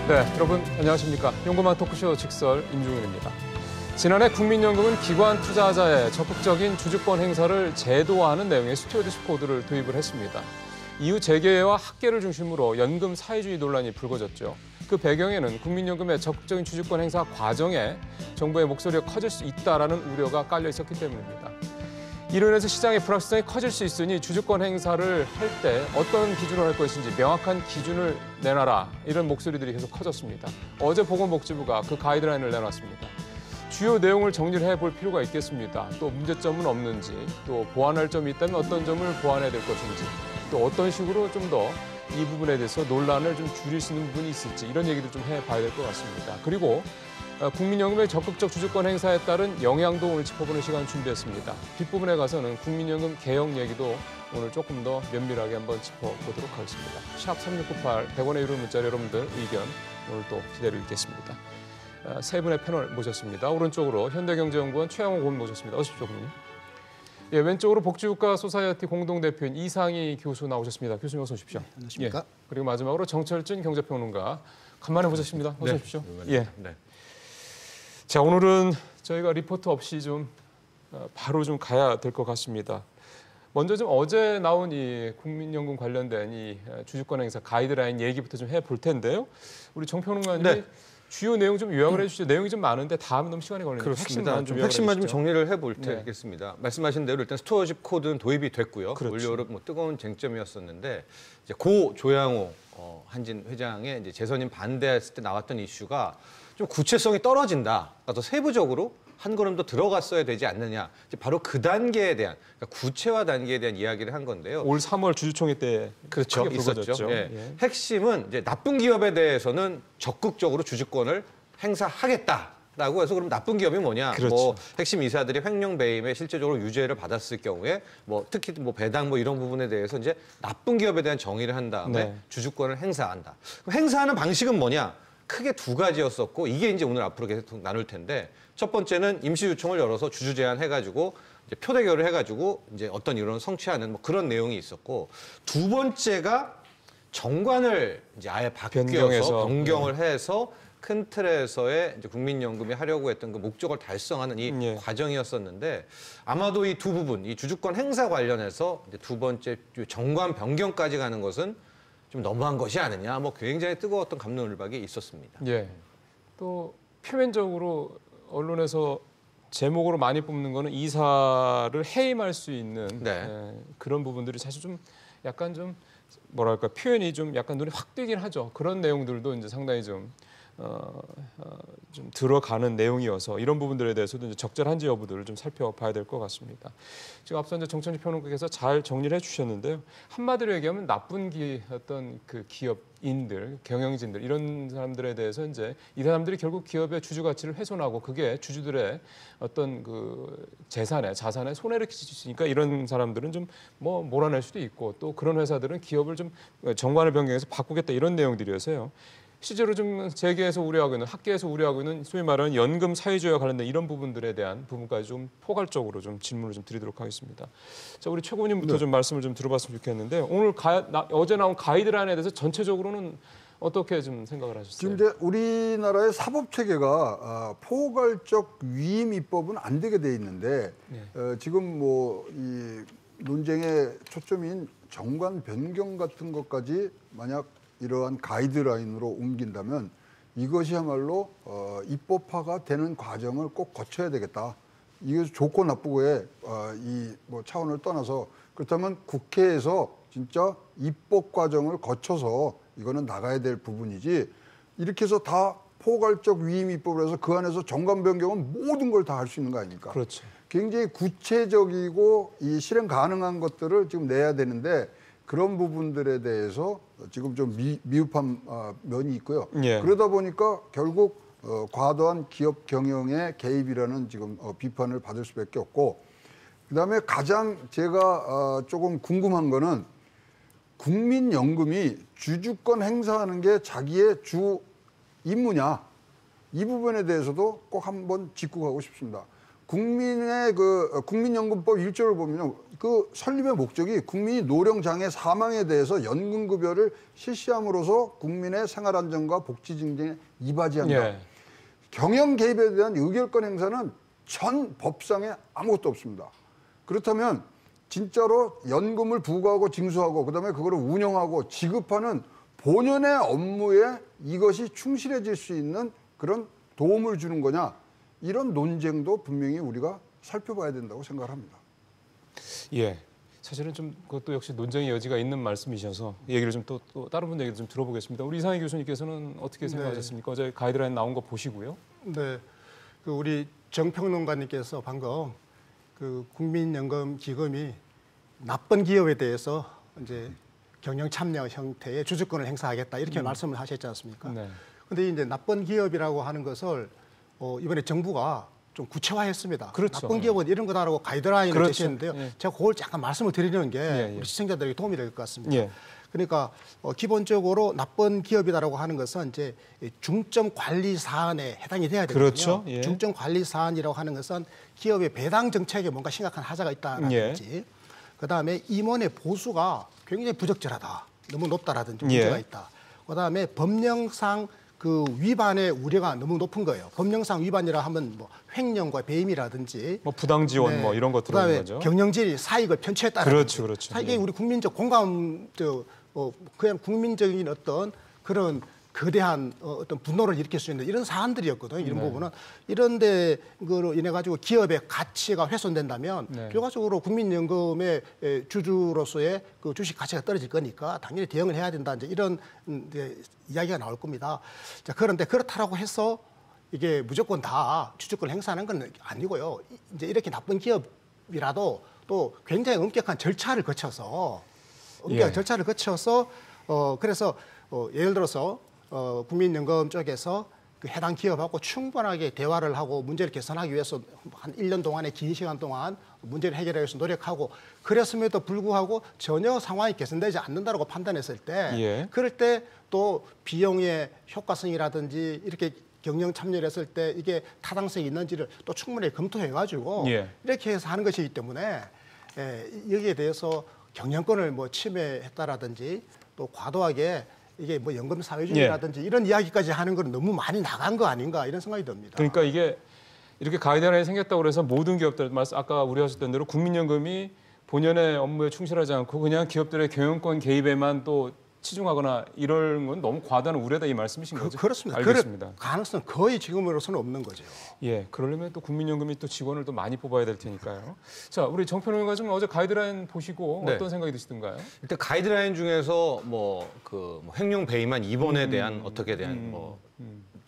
네, 여러분 안녕하십니까. 용감한 토크쇼 직설 임중윤입니다. 지난해 국민연금은 기관 투자자의 적극적인 주주권 행사를 제도화하는 내용의 스튜어드십 코드를 도입을 했습니다. 이후 재계와 학계를 중심으로 연금 사회주의 논란이 불거졌죠. 그 배경에는 국민연금의 적극적인 주주권 행사 과정에 정부의 목소리가 커질 수 있다라는 우려가 깔려 있었기 때문입니다. 이로 인해서 시장의 불확실성이 커질 수 있으니 주주권 행사를 할 때 어떤 기준으로 할 것인지 명확한 기준을 내놔라, 이런 목소리들이 계속 커졌습니다. 어제 보건복지부가 그 가이드라인을 내놨습니다. 주요 내용을 정리를 해볼 필요가 있겠습니다. 또 문제점은 없는지, 또 보완할 점이 있다면 어떤 점을 보완해야 될 것인지, 또 어떤 식으로 좀 더 이 부분에 대해서 논란을 좀 줄일 수 있는 부분이 있을지, 이런 얘기도 좀 해봐야 될 것 같습니다. 그리고 국민연금의 적극적 주주권 행사에 따른 영향도 오늘 짚어보는 시간 준비했습니다. 뒷부분에 가서는 국민연금 개혁 얘기도 오늘 조금 더 면밀하게 한번 짚어보도록 하겠습니다. 샵 3698, 100원의 유료 문자로 여러분들 의견 오늘 또 기다리고 있겠습니다. 세 분의 패널 모셨습니다. 오른쪽으로 현대경제연구원 최양호 고문 모셨습니다. 어서 오십시오, 고문님. 예, 왼쪽으로 복지국가 소사이어티 공동대표인 이상희 교수 나오셨습니다. 교수님 어서 오십시오. 안녕하십니까. 예, 그리고 마지막으로 정철진 경제평론가 간만에 모셨습니다. 어서 오십시오. 예. 네. 자, 오늘은 저희가 리포트 없이 좀 바로 좀 가야 될 것 같습니다. 먼저 좀 어제 나온 이 국민연금 관련된 이 주주권 행사 가이드라인 얘기부터 좀 해볼 텐데요. 우리 정평론가님이 네. 주요 내용 좀 요약을 해주시죠. 내용이 좀 많은데 다음에 너무 시간이 걸리니까 그렇습니다. 핵심만 좀 정리를 해볼 테겠습니다. 말씀하신 대로 일단 스튜어드십 코드는 도입이 됐고요. 올 여름 뜨거운 쟁점이었었는데 이제 고 조양호 한진 회장의 이제 재선임 반대했을 때 나왔던 이슈가 좀 구체성이 떨어진다. 그러니까 더 세부적으로 한 걸음 더 들어갔어야 되지 않느냐. 이제 바로 그 단계에 대한, 그러니까 구체화 단계에 대한 이야기를 한 건데요. 올 3월 주주총회 때 그렇죠. 있었죠. 예. 핵심은 이제 나쁜 기업에 대해서는 적극적으로 주주권을 행사하겠다라고 해서 그럼 나쁜 기업이 뭐냐? 그렇죠. 뭐 핵심 이사들이 횡령 배임에 실제적으로 유죄를 받았을 경우에 뭐 특히 뭐 배당 뭐 이런 부분에 대해서 이제 나쁜 기업에 대한 정의를 한 다음에 주주권을 행사한다. 그럼 행사하는 방식은 뭐냐? 크게 두 가지였었고 이게 이제 오늘 앞으로 계속 나눌 텐데 첫 번째는 임시주총을 열어서 주주 제안해가지고 이제 표대결을 해가지고 이제 어떤 이론을 성취하는 뭐 그런 내용이 있었고 두 번째가 정관을 이제 아예 바뀌어서 변경을 해서 큰 틀에서의 이제 국민연금이 하려고 했던 그 목적을 달성하는 이 과정이었었는데 아마도 이 두 부분, 이 주주권 행사 관련해서 이제 두 번째 정관 변경까지 가는 것은 좀 너무한 것이 아니냐, 뭐 굉장히 뜨거웠던 갑론을박이 있었습니다. 예. 또 표면적으로 언론에서 제목으로 많이 뽑는 거는 이사를 해임할 수 있는 그런 부분들이 사실 좀 약간 좀 뭐랄까 표현이 좀 약간 눈에 확 띄긴 하죠. 그런 내용들도 이제 상당히 좀 들어가는 내용이어서 이런 부분들에 대해서도 이제 적절한지 여부들을 좀 살펴봐야 될 것 같습니다. 지금 앞서 이제 정천지 평론가께서 잘 정리를 해주셨는데요. 한마디로 얘기하면 나쁜 어떤 그 기업인들, 경영진들 이런 사람들에 대해서 이제 이 사람들이 결국 기업의 주주 가치를 훼손하고 그게 주주들의 어떤 그 자산에 손해를 끼칠 수 있으니까 이런 사람들은 좀 뭐 몰아낼 수도 있고 또 그런 회사들은 기업을 좀 정관을 변경해서 바꾸겠다 이런 내용들이어서요. 실제로 좀 재계에서 우려하고 있는, 학계에서 우려하고 있는 소위 말하는 연금 사회주의와 관련된 이런 부분들에 대한 부분까지 좀 포괄적으로 좀 질문을 좀 드리도록 하겠습니다. 자, 우리 최 고문님부터 좀 말씀을 좀 들어봤으면 좋겠는데 오늘 어제 나온 가이드라인에 대해서 전체적으로는 어떻게 좀 생각을 하셨어요? 지금 이제 우리나라의 사법 체계가 포괄적 위임 입법은 안 되게 돼 있는데 지금 뭐 이 논쟁의 초점인 정관 변경 같은 것까지 만약 이러한 가이드라인으로 옮긴다면 이것이야말로 입법화가 되는 과정을 꼭 거쳐야 되겠다. 이게 좋고 나쁘고의 이 뭐 차원을 떠나서 그렇다면 국회에서 진짜 입법 과정을 거쳐서 이거는 나가야 될 부분이지 이렇게 해서 다 포괄적 위임 입법을 해서 그 안에서 정관 변경은 모든 걸 다 할 수 있는 거 아닙니까? 그렇죠. 굉장히 구체적이고 이 실행 가능한 것들을 지금 내야 되는데 그런 부분들에 대해서 지금 좀 미흡한 면이 있고요. 그러다 보니까 결국 과도한 기업 경영의 개입이라는 지금 비판을 받을 수밖에 없고 그다음에 가장 제가 조금 궁금한 거는 국민연금이 주주권 행사하는 게 자기의 주 임무냐 이 부분에 대해서도 꼭 한번 짚고 가고 싶습니다. 국민의 그 국민연금법 1조를 보면요. 그 설립의 목적이 국민이 노령장애 사망에 대해서 연금급여를 실시함으로써 국민의 생활안정과 복지 증진에 이바지한다. 예. 경영 개입에 대한 의결권 행사는 전 법상에 아무것도 없습니다. 그렇다면 진짜로 연금을 부과하고 징수하고 그다음에 그거를 운영하고 지급하는 본연의 업무에 이것이 충실해질 수 있는 그런 도움을 주는 거냐, 이런 논쟁도 분명히 우리가 살펴봐야 된다고 생각을 합니다. 예. 사실은 좀 그것도 역시 논쟁의 여지가 있는 말씀이셔서 얘기를 좀 또 다른 분 얘기를 좀 들어보겠습니다. 우리 이상희 교수님께서는 어떻게 생각하셨습니까? 어제 가이드라인 나온 거 보시고요. 네, 그 우리 정평론가님께서 방금 그 국민연금 기금이 나쁜 기업에 대해서 이제 경영 참여 형태의 주주권을 행사하겠다 이렇게 말씀을 하셨지 않습니까? 네. 근데 이제 나쁜 기업이라고 하는 것을 이번에 정부가 좀 구체화했습니다. 그렇죠. 나쁜 기업은 이런 거다라고 가이드라인을 그렇죠. 제시했는데요. 예. 제가 그걸 잠깐 말씀을 드리는 게 예. 우리 시청자들에게 도움이 될 것 같습니다. 예. 그러니까 기본적으로 나쁜 기업이다라고 하는 것은 이제 중점 관리 사안에 해당이 돼야 되거든요. 그렇죠. 예. 중점 관리 사안이라고 하는 것은 기업의 배당 정책에 뭔가 심각한 하자가 있다라든지, 그다음에 임원의 보수가 굉장히 부적절하다, 너무 높다라든지 문제가 있다. 그다음에 법령상 그 위반의 우려가 너무 높은 거예요. 법령상 위반이라 하면 뭐 횡령과 배임이라든지, 뭐 부당 지원 뭐 이런 것 들어오는 거죠. 경영질이 사익을 편취했다라든지. 그렇죠. 이게 우리 국민적 공감, 그냥 국민적인 어떤 그런 거대한 어떤 분노를 일으킬 수 있는 이런 사안들이었거든요. 이런 부분은 이런데 그로 인해 가지고 기업의 가치가 훼손된다면 결과적으로 국민연금의 주주로서의 그 주식 가치가 떨어질 거니까 당연히 대응을 해야 된다. 이제 이런 이야기가 나올 겁니다. 자, 그런데 그렇다라고 해서 이게 무조건 다 주주권 행사하는 건 아니고요. 이제 이렇게 나쁜 기업이라도 또 굉장히 엄격한 절차를 거쳐서 그래서 예를 들어서 국민연금 쪽에서 그 해당 기업하고 충분하게 대화를 하고 문제를 개선하기 위해서 한 1년 동안의 긴 시간 동안 문제를 해결하기 위해서 노력하고, 그랬음에도 불구하고 전혀 상황이 개선되지 않는다고 판단했을 때, 그럴 때 또 비용의 효과성이라든지 이렇게 경영 참여를 했을 때 이게 타당성이 있는지를 또 충분히 검토해가지고 이렇게 해서 하는 것이기 때문에 여기에 대해서 경영권을 뭐 침해했다라든지 또 과도하게 이게 뭐 연금 사회주의라든지 이런 이야기까지 하는 건 너무 많이 나간 거 아닌가 이런 생각이 듭니다. 그러니까 이게 이렇게 가이드라인이 생겼다고 해서 모든 기업들, 아까 우려하셨던 대로 국민연금이 본연의 업무에 충실하지 않고 그냥 기업들의 경영권 개입에만 또 치중하거나 이런 건 너무 과다한 우려다 이 말씀이신 거죠? 그렇습니다. 알겠습니다. 그럴 가능성은 거의 지금으로서는 없는 거죠. 예, 그러려면 또 국민연금이 또 직원을 또 많이 뽑아야 될 테니까요. 자, 우리 정평론가 좀 어제 가이드라인 보시고 어떤 생각이 드시던가요? 일단 가이드라인 중에서 뭐 횡령 배임한 입원에 대한 어떻게 대한 뭐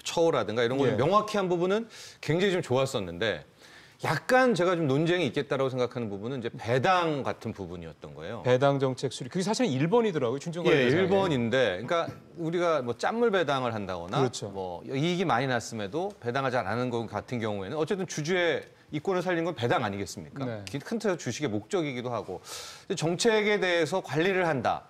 처우라든가 이런 걸 명확히 한 부분은 굉장히 좀 좋았었는데, 약간 제가 좀 논쟁이 있겠다라고 생각하는 부분은 이제 배당 같은 부분이었던 거예요. 배당 정책 수립. 그게 사실은 1번이더라고요. 충정관리. 예, 1번인데, 그러니까 우리가 뭐 짠물 배당을 한다거나 그렇죠. 뭐 이익이 많이 났음에도 배당하지 않는 것 같은 경우에는 어쨌든 주주의 이권을 살린 건 배당 아니겠습니까? 큰 틀에서 주식의 목적이기도 하고, 정책에 대해서 관리를 한다.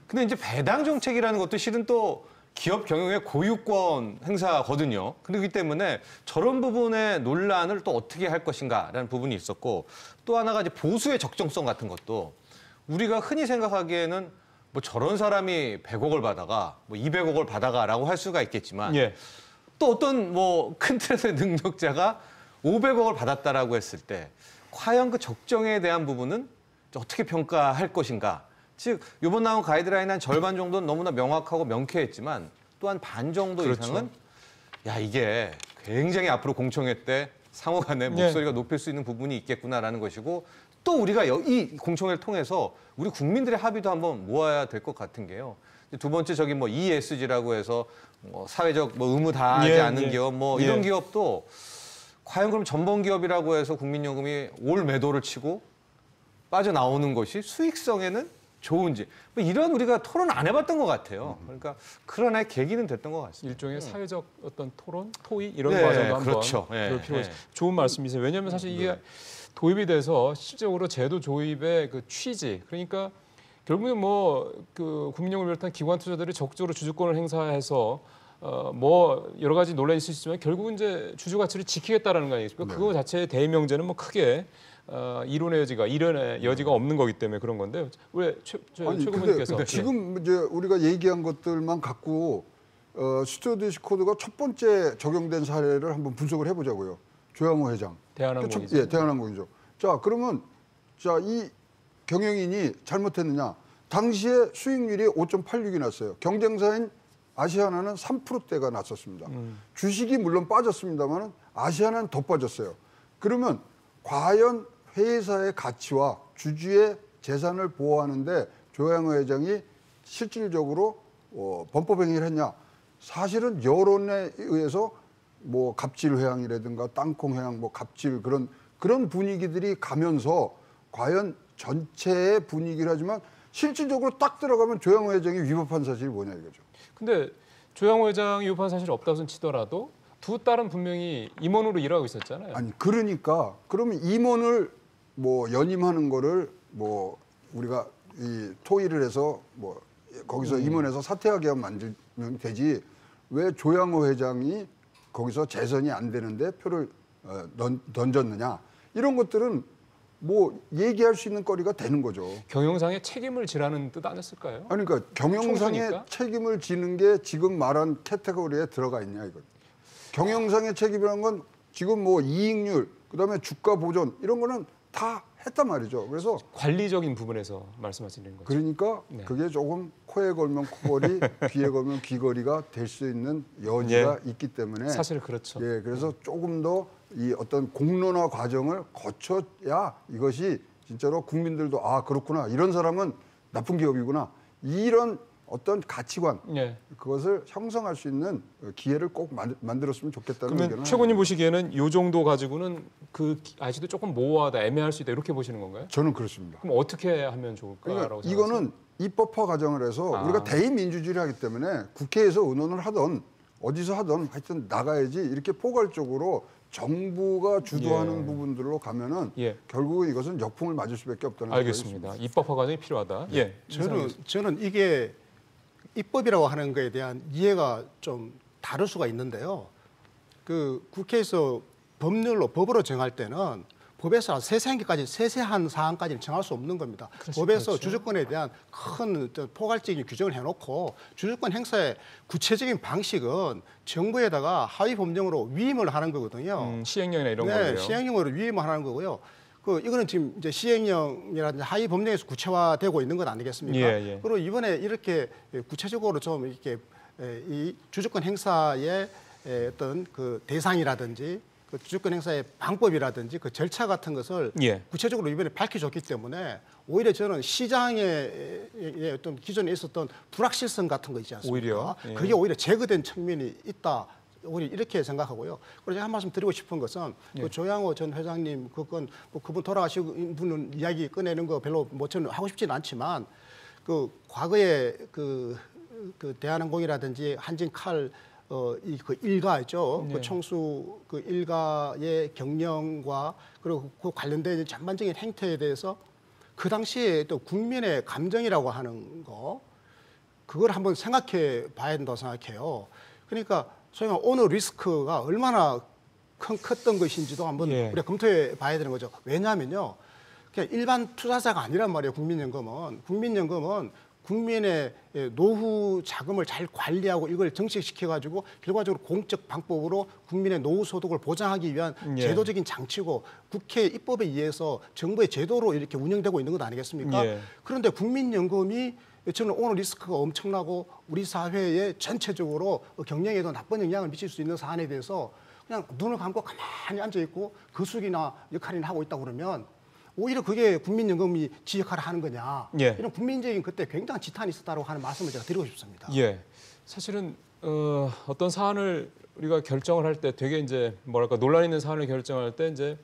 근데 이제 배당 정책이라는 것도 실은 또 기업 경영의 고유권 행사거든요. 그렇기 때문에 저런 부분의 논란을 또 어떻게 할 것인가라는 부분이 있었고, 또 하나가 이제 보수의 적정성 같은 것도 우리가 흔히 생각하기에는 뭐 저런 사람이 100억을 받아가 뭐 200억을 받아가라고 할 수가 있겠지만 또 어떤 뭐 큰 틀에서의 능력자가 500억을 받았다라고 했을 때 과연 그 적정에 대한 부분은 어떻게 평가할 것인가. 즉 이번 나온 가이드라인 한 절반 정도는 너무나 명확하고 명쾌했지만 또 한 반 정도 이상은 야, 이게 굉장히 앞으로 공청회 때 상호 간에 목소리가 높일 수 있는 부분이 있겠구나라는 것이고, 또 우리가 이 공청회를 통해서 우리 국민들의 합의도 한번 모아야 될 것 같은 게요. 두 번째 저기 뭐 ESG라고 해서 뭐 사회적 뭐 의무 다하지 않는 기업 뭐 이런 기업도 과연 그럼 전범 기업이라고 해서 국민연금이 올 매도를 치고 빠져나오는 것이 수익성에는 좋은지, 뭐 이런 우리가 토론 안 해봤던 것 같아요. 그러니까 그런 하나의 계기는 됐던 것 같습니다. 일종의 사회적 어떤 토론, 토의 이런 과정도 한번 그럴 필요가 있어요. 좋은 말씀이세요. 왜냐하면 사실 이게 도입이 돼서 실질적으로 제도 조입의 그 취지, 그러니까 결국은 뭐 그 국민연금을 비롯한 기관 투자들이 적극적으로 주주권을 행사해서 뭐 여러 가지 논란이 있을 수 있지만 결국은 이제 주주 가치를 지키겠다라는 거 아니겠습니까? 그거 자체의 대의명제는 뭐 크게 이론의 여지가 없는 거기 때문에 그런 건데 왜 최고님께서 지금 이제 우리가 얘기한 것들만 갖고 스튜어디스 코드가 첫 번째 적용된 사례를 한번 분석을 해보자고요. 조양호 회장. 대한항공이죠. 예, 대한항공이죠. 자, 그러면 이 경영인이 잘못했느냐? 당시에 수익률이 5.86이 났어요. 경쟁사인 아시아나는 3%대가 났었습니다. 주식이 물론 빠졌습니다만 아시아나는 더 빠졌어요. 그러면 과연 회사의 가치와 주주의 재산을 보호하는데 조양호 회장이 실질적으로 범법 행위를 했냐? 사실은 여론에 의해서 뭐 갑질 회항이라든가 땅콩 회항, 뭐 갑질 그런 분위기들이 가면서 과연 전체의 분위기를 하지만 실질적으로 딱 들어가면 조양호 회장이 위법한 사실이 뭐냐 이거죠. 근데 조양호 회장이 위법한 사실이 없다고 치더라도 두 딸은 분명히 임원으로 일하고 있었잖아요. 아니 그러니까 그러면 임원을 뭐 연임하는 거를 뭐 우리가 이 토의를 해서 뭐 거기서 임원에서 사퇴하게 하면 만들면 되지 왜 조양호 회장이 거기서 재선이 안 되는데 표를 던졌느냐 이런 것들은 뭐 얘기할 수 있는 거리가 되는 거죠. 경영상의 책임을 지라는 뜻 아니었을까요? 아니 그러니까 경영상의 총수니까? 책임을 지는 게 지금 말한 카테고리에 들어가 있냐 이거. 경영상의 책임이라는 건 지금 뭐 이익률 그다음에 주가 보존 이런 거는 다 했단 말이죠. 그래서 관리적인 부분에서 말씀하시는 거죠. 그러니까 네. 그게 조금 코에 걸면 코걸이, 귀에 걸면 귀걸이가 될 수 있는 여지가 있기 때문에 사실 그렇죠. 예, 그래서 조금 더 이 어떤 공론화 과정을 거쳐야 이것이 진짜로 국민들도 아 그렇구나 이런 사람은 나쁜 기업이구나 이런 어떤 가치관 그것을 형성할 수 있는 기회를 꼭 만들었으면 좋겠다는 그러면 의견을 최고님 보시기에는 이 정도 가지고는 그 아직도 조금 모호하다, 애매할 수 있다 이렇게 보시는 건가요? 저는 그렇습니다. 그럼 어떻게 하면 좋을까라고 그러니까 이거는 입법화 과정을 해서 우리가 대의민주주의를 하기 때문에 국회에서 의논을 하던 어디서 하던 하여튼 나가야지 이렇게 포괄적으로 정부가 주도하는 부분들로 가면은 결국은 이것은 역풍을 맞을 수밖에 없다는 알겠습니다. 입법화 과정이 필요하다. 예. 저는 이게 입법이라고 하는 거에 대한 이해가 좀 다를 수가 있는데요. 그 국회에서 법으로 정할 때는 법에서 세세한 사항까지는 정할 수 없는 겁니다. 법에서 주주권에 대한 큰 포괄적인 규정을 해놓고 주주권 행사의 구체적인 방식은 정부에다가 하위 법령으로 위임을 하는 거거든요. 시행령이나 이런 거예요. 시행령으로 위임을 하는 거고요. 이거는 지금 이제 시행령이라든지 하위 법령에서 구체화되고 있는 것 아니겠습니까? 그리고 이번에 이렇게 구체적으로 좀 이렇게 이 주주권 행사의 어떤 그 대상이라든지 그 주주권 행사의 방법이라든지 그 절차 같은 것을 구체적으로 이번에 밝혀줬기 때문에 오히려 저는 시장의 어떤 기존에 있었던 불확실성 같은 거 있지 않습니까? 그게 오히려 제거된 측면이 있다. 오히려 이렇게 생각하고요. 그리고 제가 한 말씀 드리고 싶은 것은 그 조양호 전 회장님 그건 뭐 그분 돌아가신 분은 이야기 꺼내는 거 별로 뭐 저는 하고 싶지는 않지만 그 과거에 그 대한항공이라든지 한진칼 그 일가 있죠. 그 총수 그 일가의 경영과 그리고 그 관련된 전반적인 행태에 대해서 그 당시에 또 국민의 감정이라고 하는 거 그걸 한번 생각해 봐야 된다고 생각해요. 그러니까 소위 말하는 오너 리스크가 얼마나 컸던 것인지도 한번 우리가 검토해 봐야 되는 거죠. 왜냐하면요. 그냥 일반 투자자가 아니란 말이에요. 국민연금은 국민의 노후 자금을 잘 관리하고 이걸 정책시켜가지고 결과적으로 공적 방법으로 국민의 노후 소득을 보장하기 위한 제도적인 장치고 국회 입법에 의해서 정부의 제도로 이렇게 운영되고 있는 것 아니겠습니까? 그런데 국민연금이 저는 오너 리스크가 엄청나고 우리 사회에 전체적으로 경영에도 나쁜 영향을 미칠 수 있는 사안에 대해서 그냥 눈을 감고 가만히 앉아있고 거수기나 역할이나 하고 있다고 그러면 오히려 그게 국민연금이 지 역할을 하는 거냐. 이런 국민적인 그때 굉장한 지탄이 있었다고 하는 말씀을 제가 드리고 싶습니다. 사실은 어떤 사안을 우리가 결정을 할 때 되게 이제 뭐랄까 논란 있는 사안을 결정할 때 이제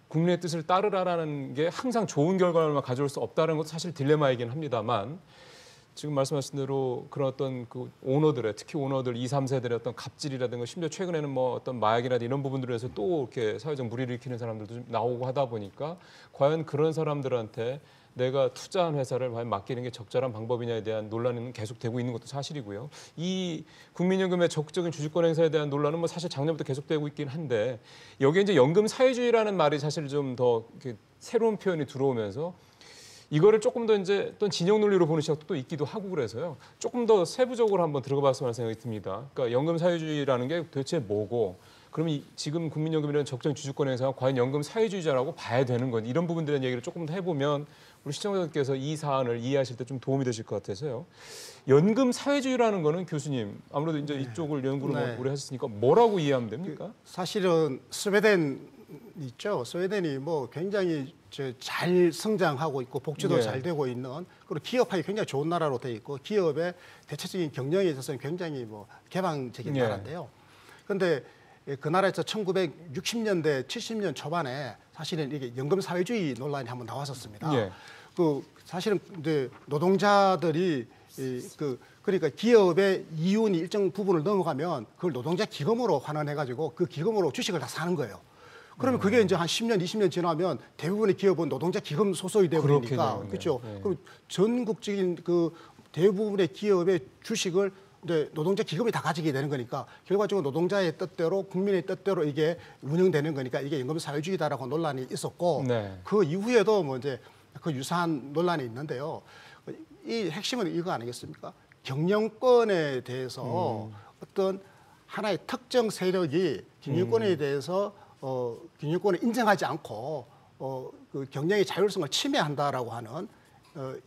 국민의 뜻을 따르라라는 게 항상 좋은 결과만 가져올 수 없다는 것도 사실 딜레마이긴 합니다만 지금 말씀하신 대로 그런 어떤 그 오너들의 특히 오너들 2, 3세들의 어떤 갑질이라든가 심지어 최근에는 뭐 어떤 마약이라든가 이런 부분들에서 또 이렇게 사회적 무리를 일으키는 사람들도 좀 나오고 하다 보니까 과연 그런 사람들한테 내가 투자한 회사를 과연 맡기는 게 적절한 방법이냐에 대한 논란은 계속되고 있는 것도 사실이고요. 이 국민연금의 적극적인 주주권 행사에 대한 논란은 뭐 사실 작년부터 계속되고 있긴 한데 여기에 이제 연금 사회주의라는 말이 사실 좀 더 새로운 표현이 들어오면서 이거를 조금 더 이제 어떤 진영 논리로 보는 시각도 또 있기도 하고 그래서요. 조금 더 세부적으로 한번 들어가 봤으면 하는 생각이 듭니다. 그러니까 연금 사회주의라는 게 도대체 뭐고 그러면 지금 국민연금이라는 적정 주주권 행사가 과연 연금 사회주의자라고 봐야 되는 건지 이런 부분들에 대한 얘기를 조금 더 해보면 우리 시청자들께서 이 사안을 이해하실 때 좀 도움이 되실 것 같아서요. 연금 사회주의라는 거는 교수님 아무래도 이제 이쪽을 연구를 오래 하셨으니까 뭐라고 이해하면 됩니까? 사실은 스웨덴 있죠. 스웨덴이 뭐 굉장히 잘 성장하고 있고 복지도 잘 되고 있는 그리고 기업하기 굉장히 좋은 나라로 돼 있고 기업의 대체적인 경영에 있어서는 굉장히 뭐 개방적인 나라인데요. 그런데 그 나라에서 1960년대, 70년 초반에 사실은 이게 연금 사회주의 논란이 한번 나왔었습니다. 그 사실은 이제 노동자들이 그러니까 기업의 이윤이 일정 부분을 넘어가면 그걸 노동자 기금으로 환원해가지고 그 기금으로 주식을 다 사는 거예요. 그러면 그게 이제 한 10년, 20년 지나면 대부분의 기업은 노동자 기금 소속이 되버리니까 그렇죠. 그럼 전국적인 그 대부분의 기업의 주식을 이제 노동자 기금이 다 가지게 되는 거니까 결과적으로 노동자의 뜻대로 국민의 뜻대로 이게 운영되는 거니까 이게 연금 사회주의다라고 논란이 있었고 그 이후에도 뭐 이제 그 유사한 논란이 있는데요. 이 핵심은 이거 아니겠습니까? 경영권에 대해서 어떤 하나의 특정 세력이 경영권에 대해서 경영권을 인정하지 않고 그 경영의 자율성을 침해한다라고 하는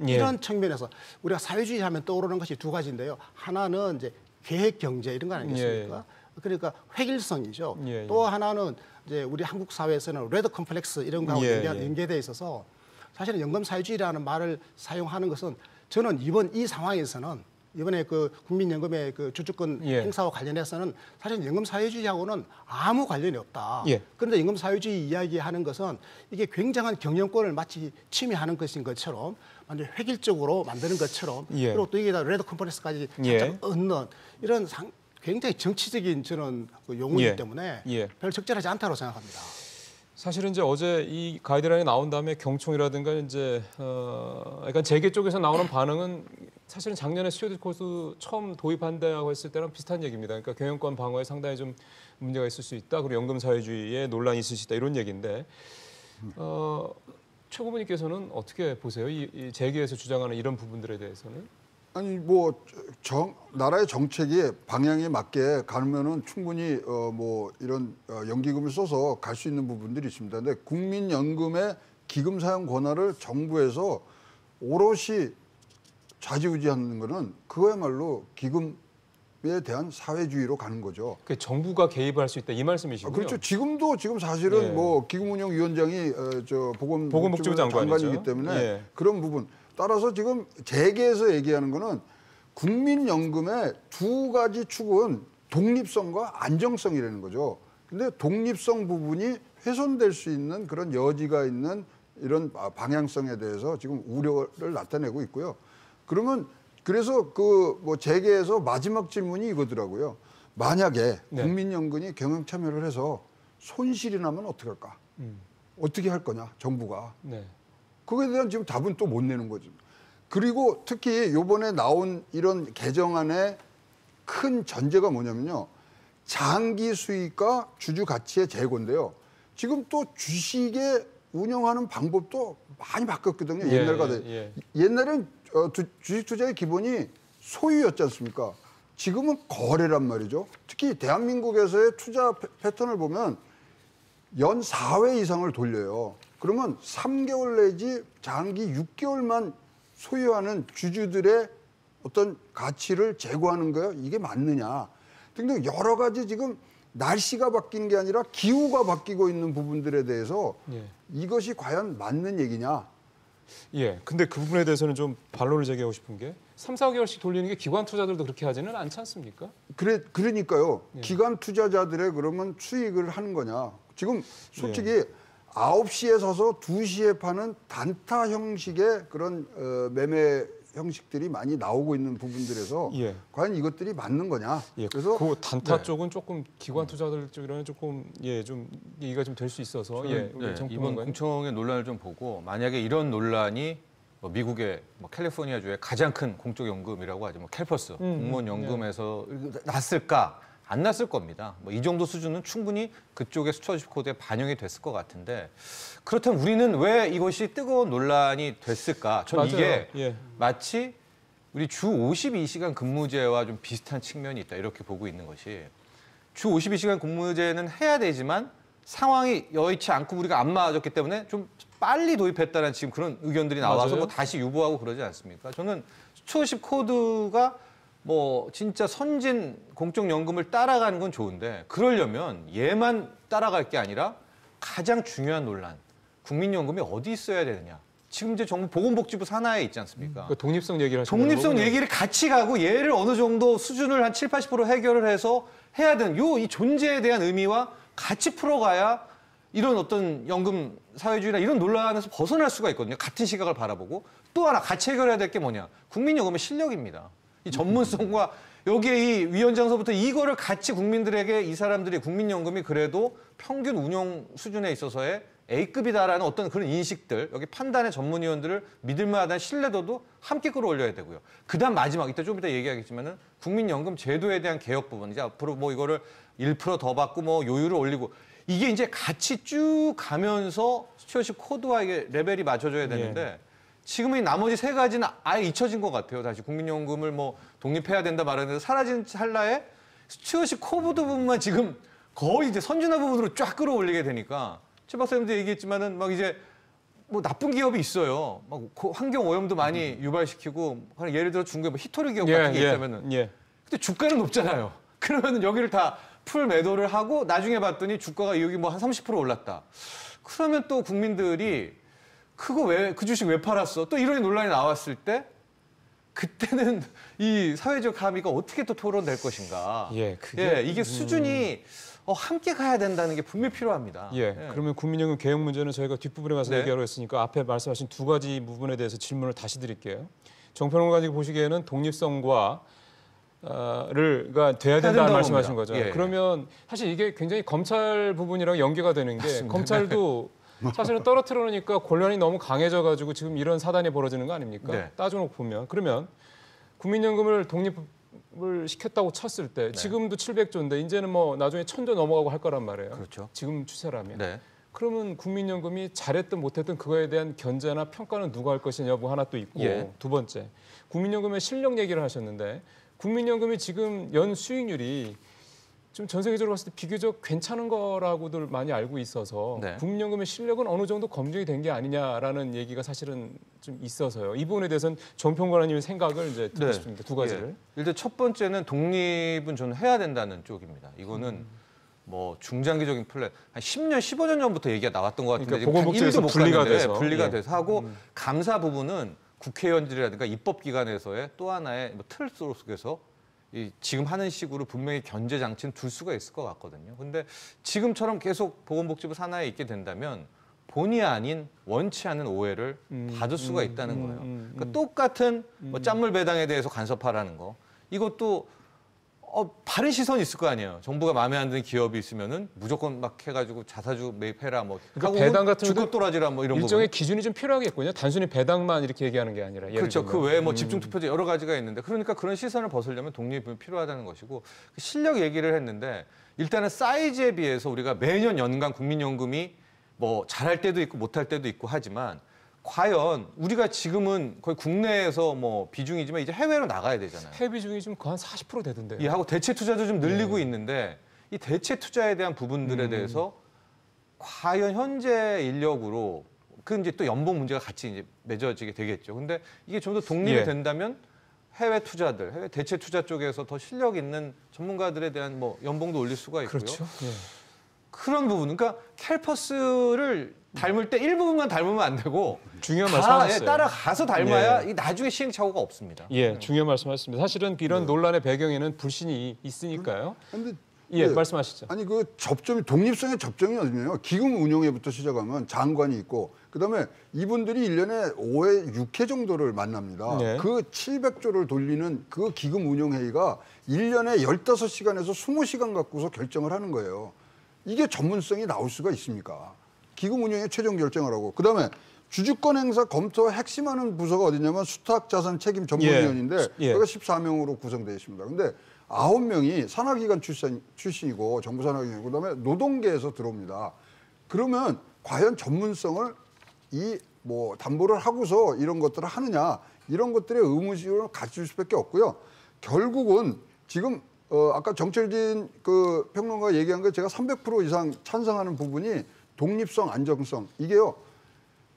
이런 측면에서 우리가 사회주의 하면 떠오르는 것이 두 가지인데요. 하나는 이제 계획 경제 이런 거 아니겠습니까? 그러니까 획일성이죠. 또 하나는 이제 우리 한국 사회에서는 레드 컴플렉스 이런 거하고 연계돼 있어서 사실은 연금 사회주의라는 말을 사용하는 것은 저는 이 상황에서는 이번에 그 국민연금의 그 주주권 행사와 관련해서는 사실 연금 사회주의하고는 아무 관련이 없다. 그런데 연금 사회주의 이야기하는 것은 이게 굉장한 경영권을 마치 침해하는 것인 것처럼 완전 획일적으로 만드는 것처럼 그리고 또 이게 레드 컴플렉스까지 살짝 얻는 이런 굉장히 정치적인 저는 그 용어이기 때문에 별로 적절하지 않다고 생각합니다. 사실은 이제 어제 이 가이드라인이 나온 다음에 경총이라든가 이제 약간 재계 쪽에서 나오는 반응은 사실은 작년에 스튜어디스 코스 처음 도입한다고 했을 때랑 비슷한 얘기입니다. 그러니까 경영권 방어에 상당히 좀 문제가 있을 수 있다. 그리고 연금 사회주의에 논란이 있을 수 있다. 이런 얘기인데 최 고문님께서는 어떻게 보세요? 이 재계에서 주장하는 이런 부분들에 대해서는? 아니 뭐 나라의 정책이 방향에 맞게 가면은 충분히 뭐 이런 연기금을 써서 갈 수 있는 부분들이 있습니다. 근데 국민연금의 기금 사용 권한을 정부에서 오롯이 좌지우지하는 거는 그거야말로 기금에 대한 사회주의로 가는 거죠. 그 정부가 개입할 수 있다 이 말씀이시군요. 그렇죠. 지금 사실은 뭐 기금운용위원장이 보건복지부 장관이기 때문에 그런 부분. 따라서 지금 재계에서 얘기하는 거는 국민연금의 두 가지 축은 독립성과 안정성이라는 거죠. 근데 독립성 부분이 훼손될 수 있는 그런 여지가 있는 이런 방향성에 대해서 지금 우려를 나타내고 있고요. 그래서 그 뭐 재계에서 마지막 질문이 이거더라고요. 만약에 국민연금이 경영 참여를 해서 손실이 나면 어떡할까? 어떻게 할 거냐, 정부가. 그거에 대한 지금 답은 또 못 내는 거죠. 그리고 특히 이번에 나온 이런 개정안의 큰 전제가 뭐냐면요. 장기 수익과 주주 가치의 재고인데요. 지금 또 주식에 운영하는 방법도 많이 바뀌었거든요. 옛날과 옛날엔 주식 투자의 기본이 소유였지 않습니까? 지금은 거래란 말이죠. 특히 대한민국에서의 투자 패턴을 보면 연 4회 이상을 돌려요. 그러면 3개월 내지 장기 6개월만 소유하는 주주들의 어떤 가치를 제고하는 거예요. 이게 맞느냐. 등등 여러 가지 지금 날씨가 바뀌는 게 아니라 기후가 바뀌고 있는 부분들에 대해서 이것이 과연 맞는 얘기냐. 근데 그 부분에 대해서는 좀 반론을 제기하고 싶은 게 3, 4개월씩 돌리는 게 기관 투자들도 그렇게 하지는 않지 않습니까? 그러니까요. 기관 투자자들의 그러면 수익을 하는 거냐. 지금 솔직히 9시에 서서 2시에 파는 단타 형식의 그런 매매 형식들이 많이 나오고 있는 부분들에서 과연 이것들이 맞는 거냐. 그래서 그 단타 쪽은 조금 기관 투자들 쪽이랑은 조금 좀 얘기가 좀 될 수 있어서 이번 공청의 논란을 좀 보고 만약에 이런 논란이 미국의 캘리포니아주의 가장 큰 공적연금이라고 하죠. 캘퍼스 공무원 연금에서 났을까? 안 났을 겁니다. 이 정도 수준은 충분히 그쪽의 스튜어디십 코드에 반영이 됐을 것 같은데 그렇다면 우리는 왜 이것이 뜨거운 논란이 됐을까? 전 이게 마치 우리 주 52시간 근무제와 좀 비슷한 측면이 있다 이렇게 보고 있는 것이 주 52시간 근무제는 해야 되지만 상황이 여의치 않고 우리가 안 맞았기 때문에 좀 빨리 도입했다는 지금 그런 의견들이 나와서 뭐 다시 유보하고 그러지 않습니까? 저는 스튜어디십 코드가 진짜 선진 공적연금을 따라가는 건 좋은데 그러려면 얘만 따라갈 게 아니라 가장 중요한 논란, 국민연금이 어디 있어야 되느냐. 지금 이제 정부 보건복지부 산하에 있지 않습니까? 그러니까 독립성 얘기를 하시는 독립성 얘기를 같이 가고 얘를 어느 정도 수준을 한 7, 80% 해결을 해서 해야 되는 이 존재에 대한 의미와 같이 풀어가야 이런 어떤 연금 사회주의나 이런 논란에서 벗어날 수가 있거든요. 같은 시각을 바라보고 또 하나 같이 해결해야 될 게 뭐냐. 국민연금의 실력입니다. 이 전문성과 여기에 이 위원장서부터 이거를 같이 국민들에게 이 사람들이 국민연금이 그래도 평균 운용 수준에 있어서의 A급이다라는 어떤 그런 인식들, 여기 판단의 전문위원들을 믿을 만한 신뢰도도 함께 끌어올려야 되고요. 그다음 마지막, 좀 이따 얘기하겠지만은 국민연금 제도에 대한 개혁 부분, 이제 앞으로 이거를 1% 더 받고 요율을 올리고 이게 이제 같이 쭉 가면서 스튜어디십 코드와 이게 레벨이 맞춰져야 되는데 지금은 이 나머지 세 가지는 아예 잊혀진 것 같아요. 다시 국민연금을 독립해야 된다 말하는데 사라진 찰나에 스튜어디십 코드 부분만 지금 거의 이제 선진화 부분으로 쫙 끌어올리게 되니까 최 박사님도 얘기했지만은 이제 나쁜 기업이 있어요. 환경 오염도 많이 유발시키고 예를 들어 중국에 히토리 기업 같은 게 있다면은 근데 주가는 높잖아요. 그러면 여기를 다 풀 매도를 하고 나중에 봤더니 주가가 여기 한 30% 올랐다. 그러면 또 국민들이 그 주식 왜 팔았어? 또 이런 논란이 나왔을 때 그때는 이 사회적 합의가 어떻게 또 토론될 것인가. 이게 수준이 함께 가야 된다는 게 분명히 필요합니다. 그러면 국민연금 개혁 문제는 저희가 뒷부분에 가서 얘기하러 했으니까 앞에 말씀하신 두 가지 부분에 대해서 질문을 다시 드릴게요. 정평론가님 보시기에는 독립성과 가 돼야 된다는 말씀하신 거죠. 그러면 사실 이게 굉장히 검찰 부분이랑 연계가 되는 게 맞습니다. 검찰도 사실은 떨어뜨려 놓으니까 권한이 너무 강해져가지고 지금 이런 사단이 벌어지는 거 아닙니까? 따져놓고 보면. 그러면 국민연금을 독립을 시켰다고 쳤을 때 지금도 700조인데 이제는 나중에 1000조 넘어가고 할 거란 말이에요. 그렇죠. 지금 추세라면. 그러면 국민연금이 잘했든 못했든 그거에 대한 견제나 평가는 누가 할 것이냐 여부 하나 또 있고 두 번째, 국민연금의 실력 얘기를 하셨는데 국민연금이 지금 연 수익률이 좀 전 세계적으로 봤을 때 비교적 괜찮은 거라고들 많이 알고 있어서 국민연금의 실력은 어느 정도 검증이 된 게 아니냐라는 얘기가 사실은 좀 있어서요. 이 부분에 대해서는 정평관님의 생각을 이제 듣고 싶습니다. 두 가지를. 일단 첫 번째는 독립은 저는 해야 된다는 쪽입니다. 이거는 중장기적인 플랜 한 10년, 15년 전부터 얘기가 나왔던 것 같은데 그러니까 보건복지에서 분리가 돼서 하고 감사 부분은 국회의원들이라든가 입법기관에서의 또 하나의 틀 속에서 지금 하는 식으로 분명히 견제 장치는 둘 수가 있을 것 같거든요. 근데 지금처럼 계속 보건복지부 산하에 있게 된다면 본의 아닌 원치 않은 오해를 받을 수가 있다는 거예요. 그러니까 똑같은 짠물 배당에 대해서 간섭하라는 거 이것도 바른 시선이 있을 거 아니에요. 정부가 마음에 안 드는 기업이 있으면은 무조건 해가지고 자사주 매입해라 그러니까 배당 같은 주택 도라지라 이런 일종의 기준이 좀 필요하겠군요. 단순히 배당만 이렇게 얘기하는 게 아니라. 그렇죠. 그 외에 집중투표제 여러 가지가 있는데 그러니까 그런 시선을 벗으려면 독립이 필요하다는 것이고 실력 얘기를 했는데 일단은 사이즈에 비해서 우리가 매년 연간 국민연금이 잘할 때도 있고 못할 때도 있고 하지만 과연 우리가 지금은 거의 국내에서 비중이지만 이제 해외로 나가야 되잖아요. 해외 비중이 좀 한 40% 되던데요. 하고 대체 투자도 좀 늘리고 있는데 이 대체 투자에 대한 부분들에 대해서 과연 현재 인력으로 이제 또 연봉 문제가 같이 이제 맺어지게 되겠죠. 근데 이게 좀 더 독립이 된다면 해외 투자들, 해외 대체 투자 쪽에서 더 실력 있는 전문가들에 대한 연봉도 올릴 수가 있고요. 그렇죠. 그런 부분, 그러니까 캘퍼스를 닮을 때 일부분만 닮으면 안 되고 중요한 말씀하셨어요. 따라가서 닮아야 나중에 시행착오가 없습니다. 중요한 말씀하셨습니다. 사실은 이런 논란의 배경에는 불신이 있으니까요. 근데 말씀하시죠. 아니 독립성의 접점이 어디냐면 기금 운용회부터 시작하면 장관이 있고 그다음에 이분들이 1년에 5회, 6회 정도를 만납니다. 그 700조를 돌리는 그 기금 운용회의가 1년에 15시간에서 20시간 갖고서 결정을 하는 거예요. 이게 전문성이 나올 수가 있습니까? 기금 운영의 최종 결정을 하고 그다음에 주주권 행사 검토 핵심하는 부서가 어디냐면 수탁자산 책임 전문위원인데 예. 여기가 14명으로 구성되어 있습니다. 근데 9명이 산하기관 출신이고 정부 산하기관 그다음에 노동계에서 들어옵니다. 그러면 과연 전문성을 뭐 담보를 하고서 이런 것들을 하느냐 이런 것들의 의무심을 가질 수밖에 없고요. 결국은 지금 아까 정철진 그 평론가가 얘기한 거 제가 300% 이상 찬성하는 부분이 독립성, 안정성 이게요.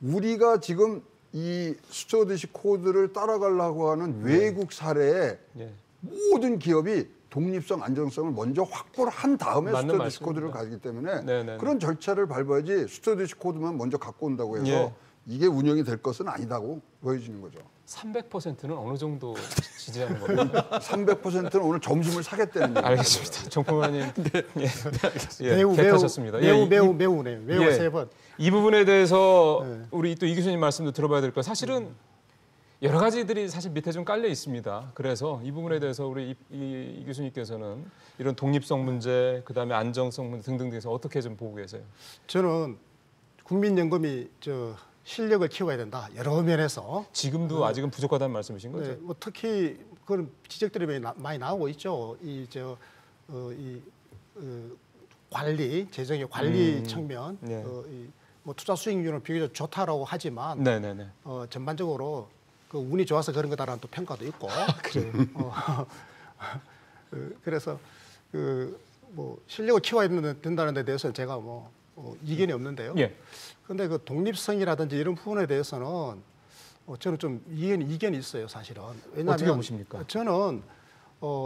우리가 지금 이 스튜어드십 코드를 따라가려고 하는 외국 사례에 모든 기업이 독립성, 안정성을 먼저 확보를 한 다음에 스튜어드십 코드를 가기 때문에 네네네. 그런 절차를 밟아야지 스튜어드십 코드만 먼저 갖고 온다고 해서 이게 운영이 될 것은 아니다고 보여지는 거죠. 300%는 어느 정도 지지하는 겁니까? 300%는 오늘 점심을 사겠다는 얘기죠. 알겠습니다. 정포만님. 매우 개하셨습니다. 매우네요. 매우 예. 3번. 이 부분에 대해서 우리 또 이 교수님 말씀도 들어봐야 될 거. 사실은 여러 가지들이 사실 밑에 좀 깔려 있습니다. 그래서 이 부분에 대해서 우리 이 교수님께서는 이런 독립성 문제, 그다음에 안정성 문제 등등 등에서 어떻게 좀 보고 계세요? 저는 국민연금이 실력을 키워야 된다. 여러 면에서. 지금도 아직은 부족하다는 말씀이신 거죠? 네, 뭐 특히 그런 지적들이 많이 나오고 있죠. 관리, 재정의 관리 측면, 네. 뭐 투자 수익률은 비교적 좋다라고 하지만 네네네. 전반적으로 그 운이 좋아서 그런 거다라는 또 평가도 있고. 그래요. 그래서 뭐 실력을 키워야 된다는 데 대해서는 제가 뭐 이견이 없는데요. 예. 그런데 그 독립성이라든지 이런 부분에 대해서는 저는 좀 이견이 있어요, 사실은. 왜냐하면 어떻게 보십니까? 저는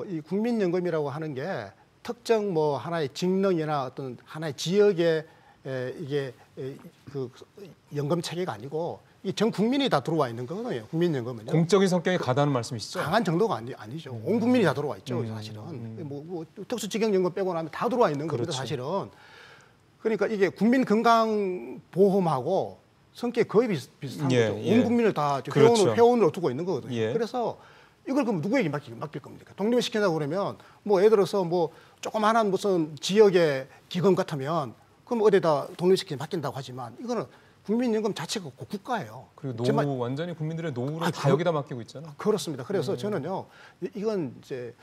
이 국민연금이라고 하는 게 특정 뭐 하나의 직능이나 어떤 하나의 지역에 이게 그 연금 체계가 아니고 이 전 국민이 다 들어와 있는 거거든요. 국민연금은요. 공적인 성격이 가다는 말씀이시죠? 강한 정도가 아니죠. 온 국민이 다 들어와 있죠, 사실은. 뭐 특수직영연금 빼고 나면 다 들어와 있는 겁니다, 그렇죠. 사실은. 그러니까 이게 국민 건강보험하고 성격이 거의 비슷한 거죠. 온 국민을 다 그렇죠. 회원으로 두고 있는 거거든요. 예. 그래서 이걸 그럼 누구에게 맡길 겁니까? 독립을 시킨다고 그러면 뭐 예를 들어서 뭐 조그마한 무슨 지역의 기금 같으면 그럼 어디다 독립시키면 맡긴다고 하지만 이거는 국민연금 자체가 국가예요. 그리고 노후 완전히 국민들의 노후를 다 여기다 맡기고 있잖아요. 그렇습니다. 그래서 저는요 이건 이제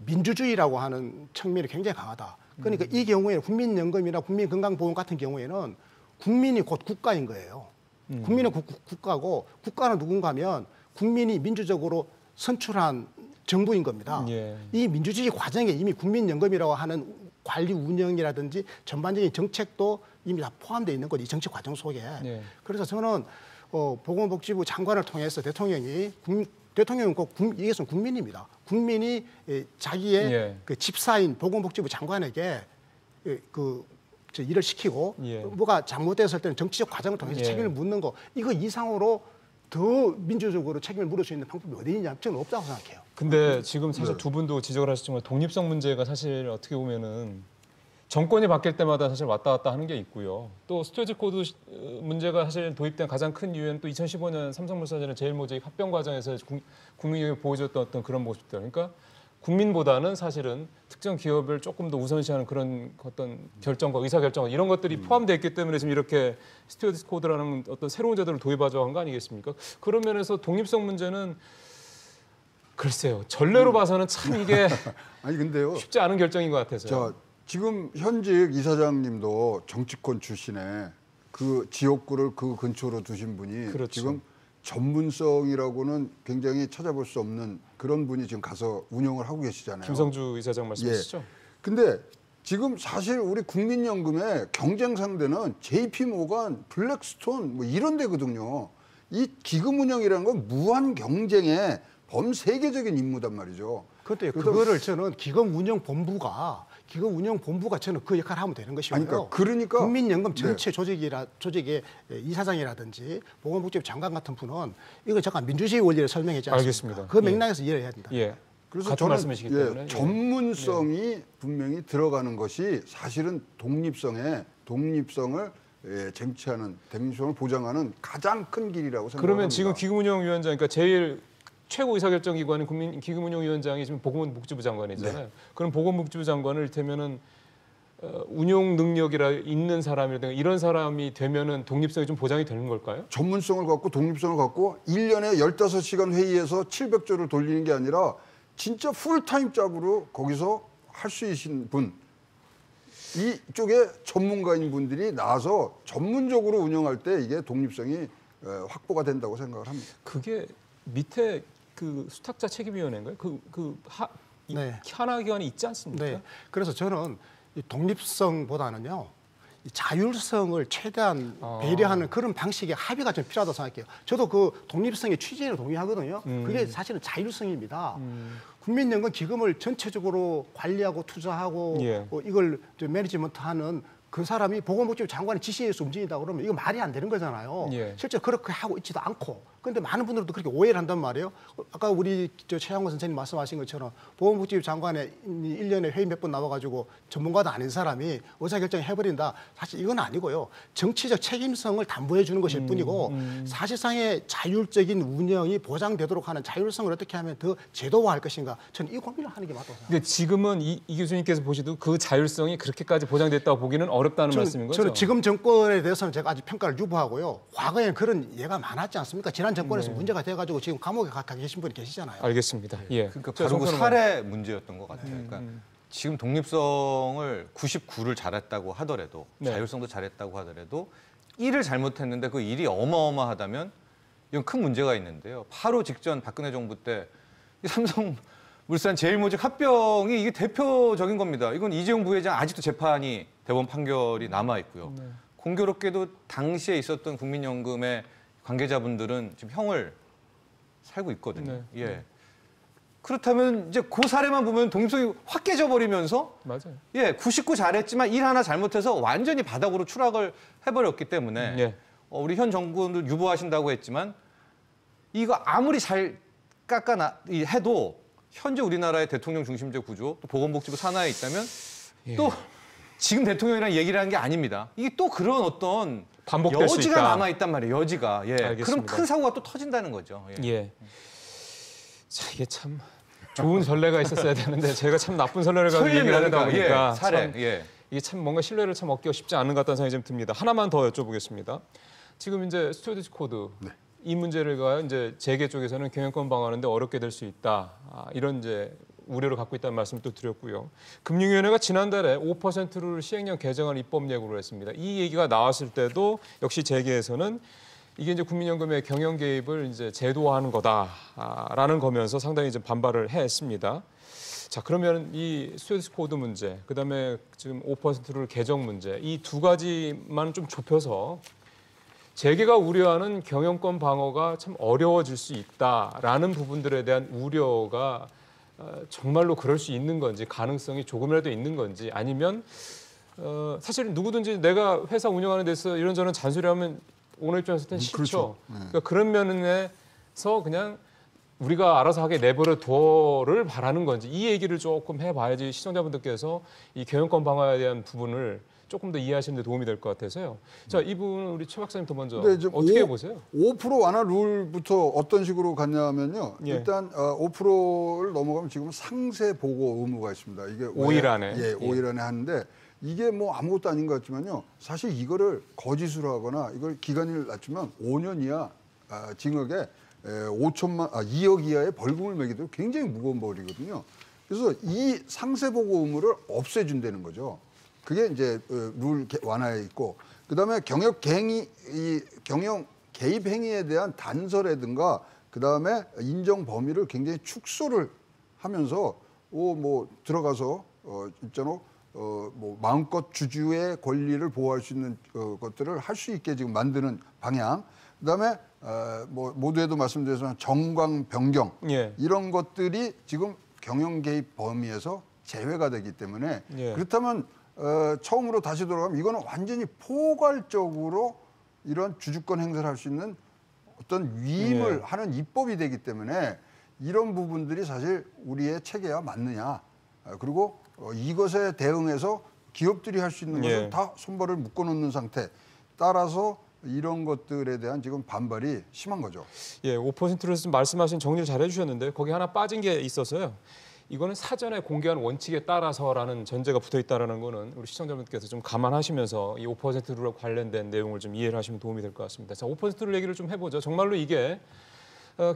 민주주의라고 하는 측면이 굉장히 강하다. 그러니까 이 경우에 국민연금이나 국민건강보험 같은 경우에는 국민이 곧 국가인 거예요. 국민은 국가고 국가는 누군가 하면 국민이 민주적으로 선출한 정부인 겁니다. 예. 이 민주주의 과정에 이미 국민연금이라고 하는 관리 운영이라든지 전반적인 정책도 이미 다 포함되어 있는 거죠. 이 정책 과정 속에. 예. 그래서 저는 보건복지부 장관을 통해서 대통령이 꼭 이것은 국민입니다. 국민이 자기의 그 집사인 보건복지부 장관에게 일을 시키고 뭐가 잘못됐을 때는 정치적 과정을 통해서 책임을 묻는 거 이거 이상으로 더 민주적으로 책임을 물을 수 있는 방법이 어디 있냐? 저는 없다고 생각해요. 근데 지금 사실 두 분도 지적을 하셨지만 독립성 문제가 사실 어떻게 보면은 정권이 바뀔 때마다 사실 왔다 갔다 하는 게 있고요. 또 스튜어드십 코드 문제가 사실 도입된 가장 큰 이유는 또 2015년 삼성물산이라는 제일모직 합병 과정에서 국민에게 보여줬던 어떤 그런 모습들. 그러니까 국민보다는 사실은 특정 기업을 조금 더 우선시하는 그런 어떤 결정과 의사결정 이런 것들이 포함되어 있기 때문에 지금 이렇게 스튜어드십 코드라는 어떤 새로운 제도를 도입하자고 한 거 아니겠습니까? 그런 면에서 독립성 문제는 글쎄요. 전례로 봐서는 참 이게 아니 근데요. 쉽지 않은 결정인 것 같아서요. 자, 지금 현직 이사장님도 정치권 출신에 그 지역구를 그 근처로 두신 분이 그렇죠. 지금 전문성이라고는 굉장히 찾아볼 수 없는 그런 분이 지금 가서 운영을 하고 계시잖아요. 김성주 이사장 말씀이시죠? 근데 지금 사실 우리 국민연금의 경쟁 상대는 JP모건, 블랙스톤 뭐 이런 데거든요. 이 기금 운영이라는 건 무한 경쟁의 범세계적인 임무단 말이죠. 그런데 그거를 저는 기금운영본부가 저는 그 역할을 하면 되는 것이고요. 그러니까 국민연금 전체 조직의 이사장이라든지 보건복지부 장관 같은 분은 이거 잠깐 민주주의 원리를 설명했지 않습니까? 알겠습니다. 그 맥락에서 이해를 해야 된다. 예. 그래서 같은 저는 말씀이시기 때문에 전문성이 분명히 들어가는 것이 사실은 독립성을 쟁취하는 독립성을 보장하는 가장 큰 길이라고 생각합니다. 그러면 지금 기금운용위원장, 그러니까 제일 최고 의사결정기관인 기금운용위원장이 지금 보건복지부 장관이잖아요. 그럼 보건복지부 장관을 이를테면은 운용 능력이라 있는 사람이라든가 이런 사람이 되면은 독립성이 좀 보장이 되는 걸까요? 전문성을 갖고 독립성을 갖고 1년에 15시간 회의에서 700조를 돌리는 게 아니라 진짜 풀타임 잡으로 거기서 할 수 있는 분, 이쪽에 전문가인 분들이 나와서 전문적으로 운영할 때 이게 독립성이 확보가 된다고 생각을 합니다. 그게 밑에 그 수탁자 책임위원회인가요? 네. 하나 기관이 있지 않습니까? 네. 그래서 저는 이 독립성보다는요, 이 자율성을 최대한 배려하는 그런 방식의 합의가 좀 필요하다고 생각해요. 저도 그 독립성의 취지에 동의하거든요. 그게 사실은 자율성입니다. 국민연금 기금을 전체적으로 관리하고 투자하고 예. 이걸 매니지먼트하는 그 사람이 보건복지부 장관의 지시에 의해서 움직인다 그러면 이거 말이 안 되는 거잖아요. 예. 실제로 그렇게 하고 있지도 않고. 그런데 많은 분들도 그렇게 오해를 한단 말이에요. 아까 우리 최양원 선생님 말씀하신 것처럼 보건복지부 장관의 1년에 회의 몇 번 나와가지고 전문가도 아닌 사람이 의사결정을 해버린다. 사실 이건 아니고요. 정치적 책임성을 담보해 주는 것일 뿐이고 사실상의 자율적인 운영이 보장되도록 하는 자율성을 어떻게 하면 더 제도화할 것인가. 저는 이 고민을 하는 게 맞다고 생각합니다. 근데 지금은 이 교수님께서 보시도 그 자율성이 그렇게까지 보장됐다고 보기는 어렵다는 말씀인 거죠? 저는 지금 정권에 대해서는 제가 아직 평가를 유보하고요. 과거에는 그런 예가 많았지 않습니까? 지난 정권에서 문제가 돼가지고 지금 감옥에 가 계신 분이 계시잖아요. 알겠습니다. 예. 그러니까 바로 그 사례 문제였던 것 같아요. 그러니까 지금 독립성을 99를 잘했다고 하더라도 네. 자율성도 잘했다고 하더라도 일을 잘못했는데 그 일이 어마어마하다면 이건 큰 문제가 있는데요. 8.5 직전 박근혜 정부 때 이 삼성물산 제일모직 합병이 이게 대표적인 겁니다. 이건 이재용 부회장 아직도 재판이 대법원 판결이 남아 있고요. 네. 공교롭게도 당시에 있었던 국민연금의 관계자분들은 지금 형을 살고 있거든요. 네. 예. 그렇다면 이제 그 사례만 보면 독립성이 확 깨져버리면서 맞아요. 예, 99 잘했지만 일 하나 잘못해서 완전히 바닥으로 추락을 해버렸기 때문에 예. 우리 현 정부도 유보하신다고 했지만 이거 아무리 잘 해도 현재 우리나라의 대통령 중심제 구조, 또 보건복지부 산하에 있다면 예. 또 지금 대통령이랑 얘기를 하는 게 아닙니다. 이게 또 그런 어떤 반복될 수 여지가 있다. 남아 있단 말이에요. 여지가. 예. 알겠습니다. 그럼 큰 사고가 또 터진다는 거죠. 예. 예. 자, 이게 참 좋은 선례가 있었어야 되는데 제가 참 나쁜 선례를 가지고 얘기를 하다 보니까 예, 사례. 참 예. 이게 참 뭔가 신뢰를 참 얻기가 쉽지 않은 것 같다는 생각이 좀 듭니다. 하나만 더 여쭤보겠습니다. 지금 이제 스튜어디스 코드 이 문제를 이제 재계 쪽에서는 경영권 방어하는데 어렵게 될 수 있다. 이런 이제 우려를 갖고 있다는 말씀을 또 드렸고요. 금융위원회가 지난달에 5%를 시행령 개정안 입법 예고를 했습니다. 이 얘기가 나왔을 때도 역시 재계에서는 이게 이제 국민연금의 경영 개입을 이제 제도화하는 거다라는 거면서 상당히 이제 반발을 했습니다. 자, 그러면 이 스튜어디스 코드 문제, 그다음에 지금 5%를 개정 문제, 이 두 가지만 좀 좁혀서 재계가 우려하는 경영권 방어가 참 어려워질 수 있다라는 부분들에 대한 우려가 정말로 그럴 수 있는 건지, 가능성이 조금이라도 있는 건지, 아니면 사실 누구든지 내가 회사 운영하는 데서 이런저런 잔소리하면 오너 입장에서는 싫죠. 그렇죠. 그러니까 그런 면에서 그냥 우리가 알아서 하게 내버려 둬를 바라는 건지, 이 얘기를 조금 해봐야지 시청자분들께서 이 경영권 방어에 대한 부분을 조금 더 이해하시는 데 도움이 될 것 같아서요. 자, 이 부분은 우리 최 박사님부터 먼저 어떻게 보세요? 5% 완화 룰부터 어떤 식으로 갔냐면요. 예. 일단 5%를 넘어가면 지금 상세 보고 의무가 있습니다. 이게 5일 안에. 예, 5일 안에 하는데 이게 뭐 아무것도 아닌 것 같지만요. 사실 이거를 거짓으로 하거나 이걸 기간을 낮추면 5년 이하 징역에 2억 이하의 벌금을 매기도 굉장히 무거운 벌이거든요. 그래서 이 상세 보고 의무를 없애준다는 거죠. 그게 이제 룰 완화에 있고, 그다음에 경영 개입 행위에 대한 단서라든가 그다음에 인정 범위를 굉장히 축소를 하면서 뭐 들어가서 있잖아 뭐 마음껏 주주의 권리를 보호할 수 있는 것들을 할 수 있게 지금 만드는 방향. 그다음에 뭐 모두에도 말씀드렸지만 정광 변경 예. 이런 것들이 지금 경영 개입 범위에서 제외가 되기 때문에 예. 그렇다면 처음으로 다시 돌아가면 이거는 완전히 포괄적으로 이런 주주권 행사를 할 수 있는 어떤 위임을 하는 입법이 되기 때문에 이런 부분들이 사실 우리의 체계와 맞느냐. 그리고 이것에 대응해서 기업들이 할 수 있는 것을 다 손발을 묶어놓는 상태. 따라서 이런 것들에 대한 지금 반발이 심한 거죠. 예, 5%를 말씀하신 정리를 잘 해주셨는데 거기 하나 빠진 게 있어서요. 이거는 사전에 공개한 원칙에 따라서라는 전제가 붙어 있다라는 거는 우리 시청자분께서 좀 감안하시면서 이 5%룰과 관련된 내용을 좀 이해를 하시면 도움이 될 것 같습니다. 자, 5%룰 얘기를 좀 해보죠. 정말로 이게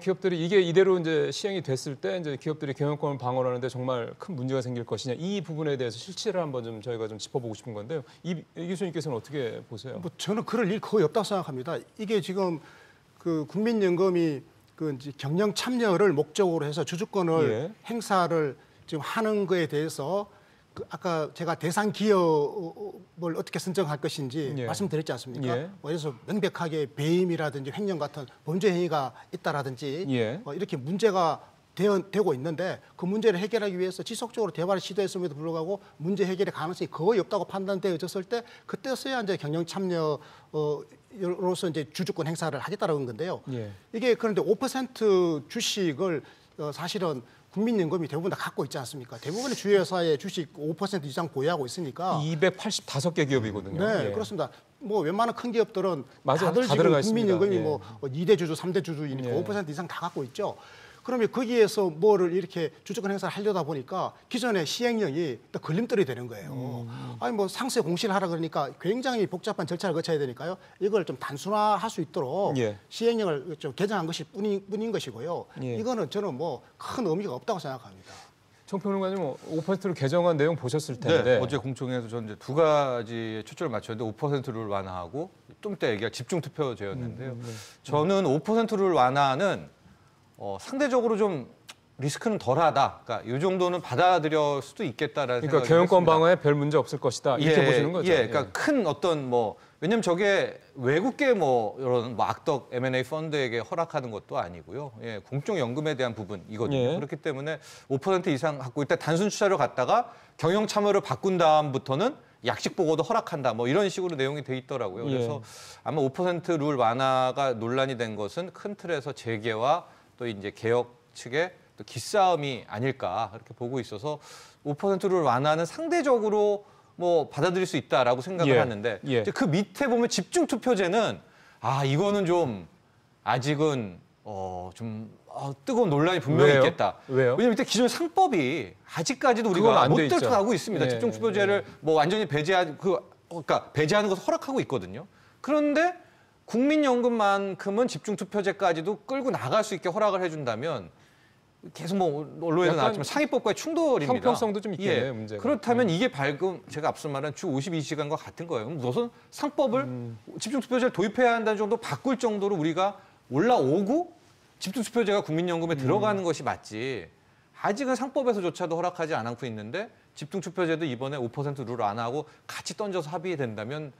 기업들이 이게 이대로 이제 시행이 됐을 때 이제 기업들이 경영권을 방어하는데 정말 큰 문제가 생길 것이냐 이 부분에 대해서 실체를 한번 좀 저희가 좀 짚어보고 싶은 건데요. 이 교수님께서는 어떻게 보세요? 뭐 저는 그럴 일 거의 없다고 생각합니다. 이게 지금 그 국민연금이 그 이제 경영 참여를 목적으로 해서 주주권을 예. 행사를 지금 하는 거에 대해서 그 아까 제가 대상 기업을 어떻게 선정할 것인지 예. 말씀드렸지 않습니까? 예. 그래서 명백하게 배임이라든지 횡령 같은 범죄 행위가 있다라든지 예. 이렇게 문제가 되고 있는데 그 문제를 해결하기 위해서 지속적으로 대화를 시도했음에도 불구하고 문제 해결의 가능성이 거의 없다고 판단되어졌을 때 그때서야 이제 경영 참여로서 이제 주주권 행사를 하겠다라는 건데요. 예. 이게 그런데 5% 주식을 사실은 국민연금이 대부분 다 갖고 있지 않습니까? 대부분의 주회사의 주식 5% 이상 보유하고 있으니까 285개 기업이거든요. 네, 예. 그렇습니다. 뭐 웬만한 큰 기업들은 맞아요. 다들 다 지금 들어가 있습니다. 국민연금이 예. 뭐 2대 주주, 3대 주주이니까 예. 5% 이상 다 갖고 있죠. 그러면 거기에서 뭐를 이렇게 주주권 행사를 하려다 보니까 기존의 시행령이 또 걸림돌이 되는 거예요. 아니 뭐 상세 공시를 하라 그러니까 굉장히 복잡한 절차를 거쳐야 되니까요. 이걸 좀 단순화할 수 있도록 예. 시행령을 좀 개정한 것이 뿐인 것이고요. 예. 이거는 저는 뭐 큰 의미가 없다고 생각합니다. 정평론가님 5%를 개정한 내용 보셨을 텐데. 네, 어제 공청회에서 저는 이제 두 가지에 초점을 맞췄는데 5%를 완화하고 좀 이따 얘기가 집중투표제였는데요. 저는 5%를 완화는 상대적으로 좀 리스크는 덜하다. 그러니까 이 정도는 받아들일 수도 있겠다라는 그러니까 생각이 경영권 들었습니다. 방어에 별 문제 없을 것이다. 이렇게 보시는 거죠. 예, 그러니까 큰 어떤 뭐 왜냐면 저게 외국계 뭐 이런 뭐 악덕 M&A 펀드에게 허락하는 것도 아니고요. 예, 공적 연금에 대한 부분이거든요. 예. 그렇기 때문에 5% 이상 갖고 일단 단순 투자로 갔다가 경영 참여를 바꾼 다음부터는 약식 보고도 허락한다. 뭐 이런 식으로 내용이 돼 있더라고요. 그래서 아마 5%룰 완화가 논란이 된 것은 큰 틀에서 재계와 또 이제 개혁 측의 또 기싸움이 아닐까 그렇게 보고 있어서 5%를 완화는 상대적으로 뭐 받아들일 수 있다라고 생각을 예. 하는데 예. 이제 그 밑에 보면 집중투표제는 이거는 좀 아직은 좀 뜨거운 논란이 분명히 왜요? 있겠다. 왜요? 왜냐면 이때 기존 상법이 아직까지도 그건 우리가 안 못 돼 있죠. 들어가고 있습니다. 예. 집중투표제를 뭐 완전히 그러니까 배제하는 것을 허락하고 있거든요. 그런데 국민연금만큼은 집중투표제까지도 끌고 나갈 수 있게 허락을 해준다면 계속 뭐 언론에도 나왔지만 상위법과의 충돌입니다. 형평성도 좀 있겠네요, 문제가. 그렇다면 이게 제가 앞서 말한 주 52시간과 같은 거예요. 우선 상법을 집중투표제를 도입해야 한다는 정도 바꿀 정도로 우리가 올라오고 집중투표제가 국민연금에 들어가는 것이 맞지. 아직은 상법에서조차도 허락하지 않고 있는데 집중투표제도 이번에 5% 룰 안 하고 같이 던져서 합의된다면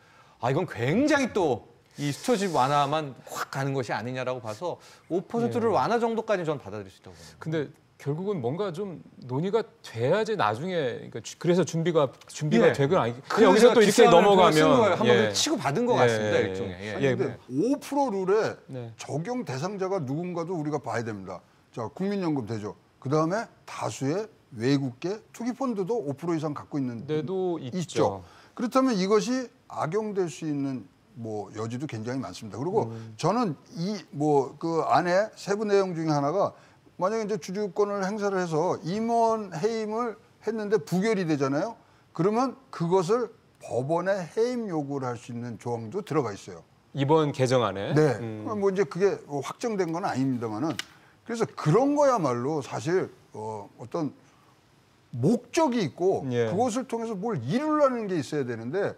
이건 굉장히 또 이 스토어집 완화만 확 가는 것이 아니냐라고 봐서 5%를 완화 정도까지 저는 받아들일 수 있다고 봅니다. 근데 결국은 뭔가 좀 논의가 돼야지 나중에 그러니까 그래서 준비가 예. 되건 아니. 여기서 또 이렇게 넘어가면 한번 치고 받은 것 같습니다. 예. 일종의. 예. 아니, 근데 5% 룰에 네. 적용 대상자가 누군가도 우리가 봐야 됩니다. 자, 국민연금 되죠. 그다음에 다수의 외국계 투기펀드도 5% 이상 갖고 있는 데도 있죠. 그렇다면 이것이 악용될 수 있는 뭐 여지도 굉장히 많습니다. 그리고 저는 그 안에 세부 내용 중에 하나가 만약에 이제 주주권을 행사를 해서 임원 해임을 했는데 부결이 되잖아요. 그러면 그것을 법원에 해임 요구를 할 수 있는 조항도 들어가 있어요. 이번 개정안에. 네. 뭐 이제 그게 확정된 건 아닙니다만은 그래서 그런 거야말로 사실 어떤 목적이 있고 예. 그것을 통해서 뭘 이루려는 게 있어야 되는데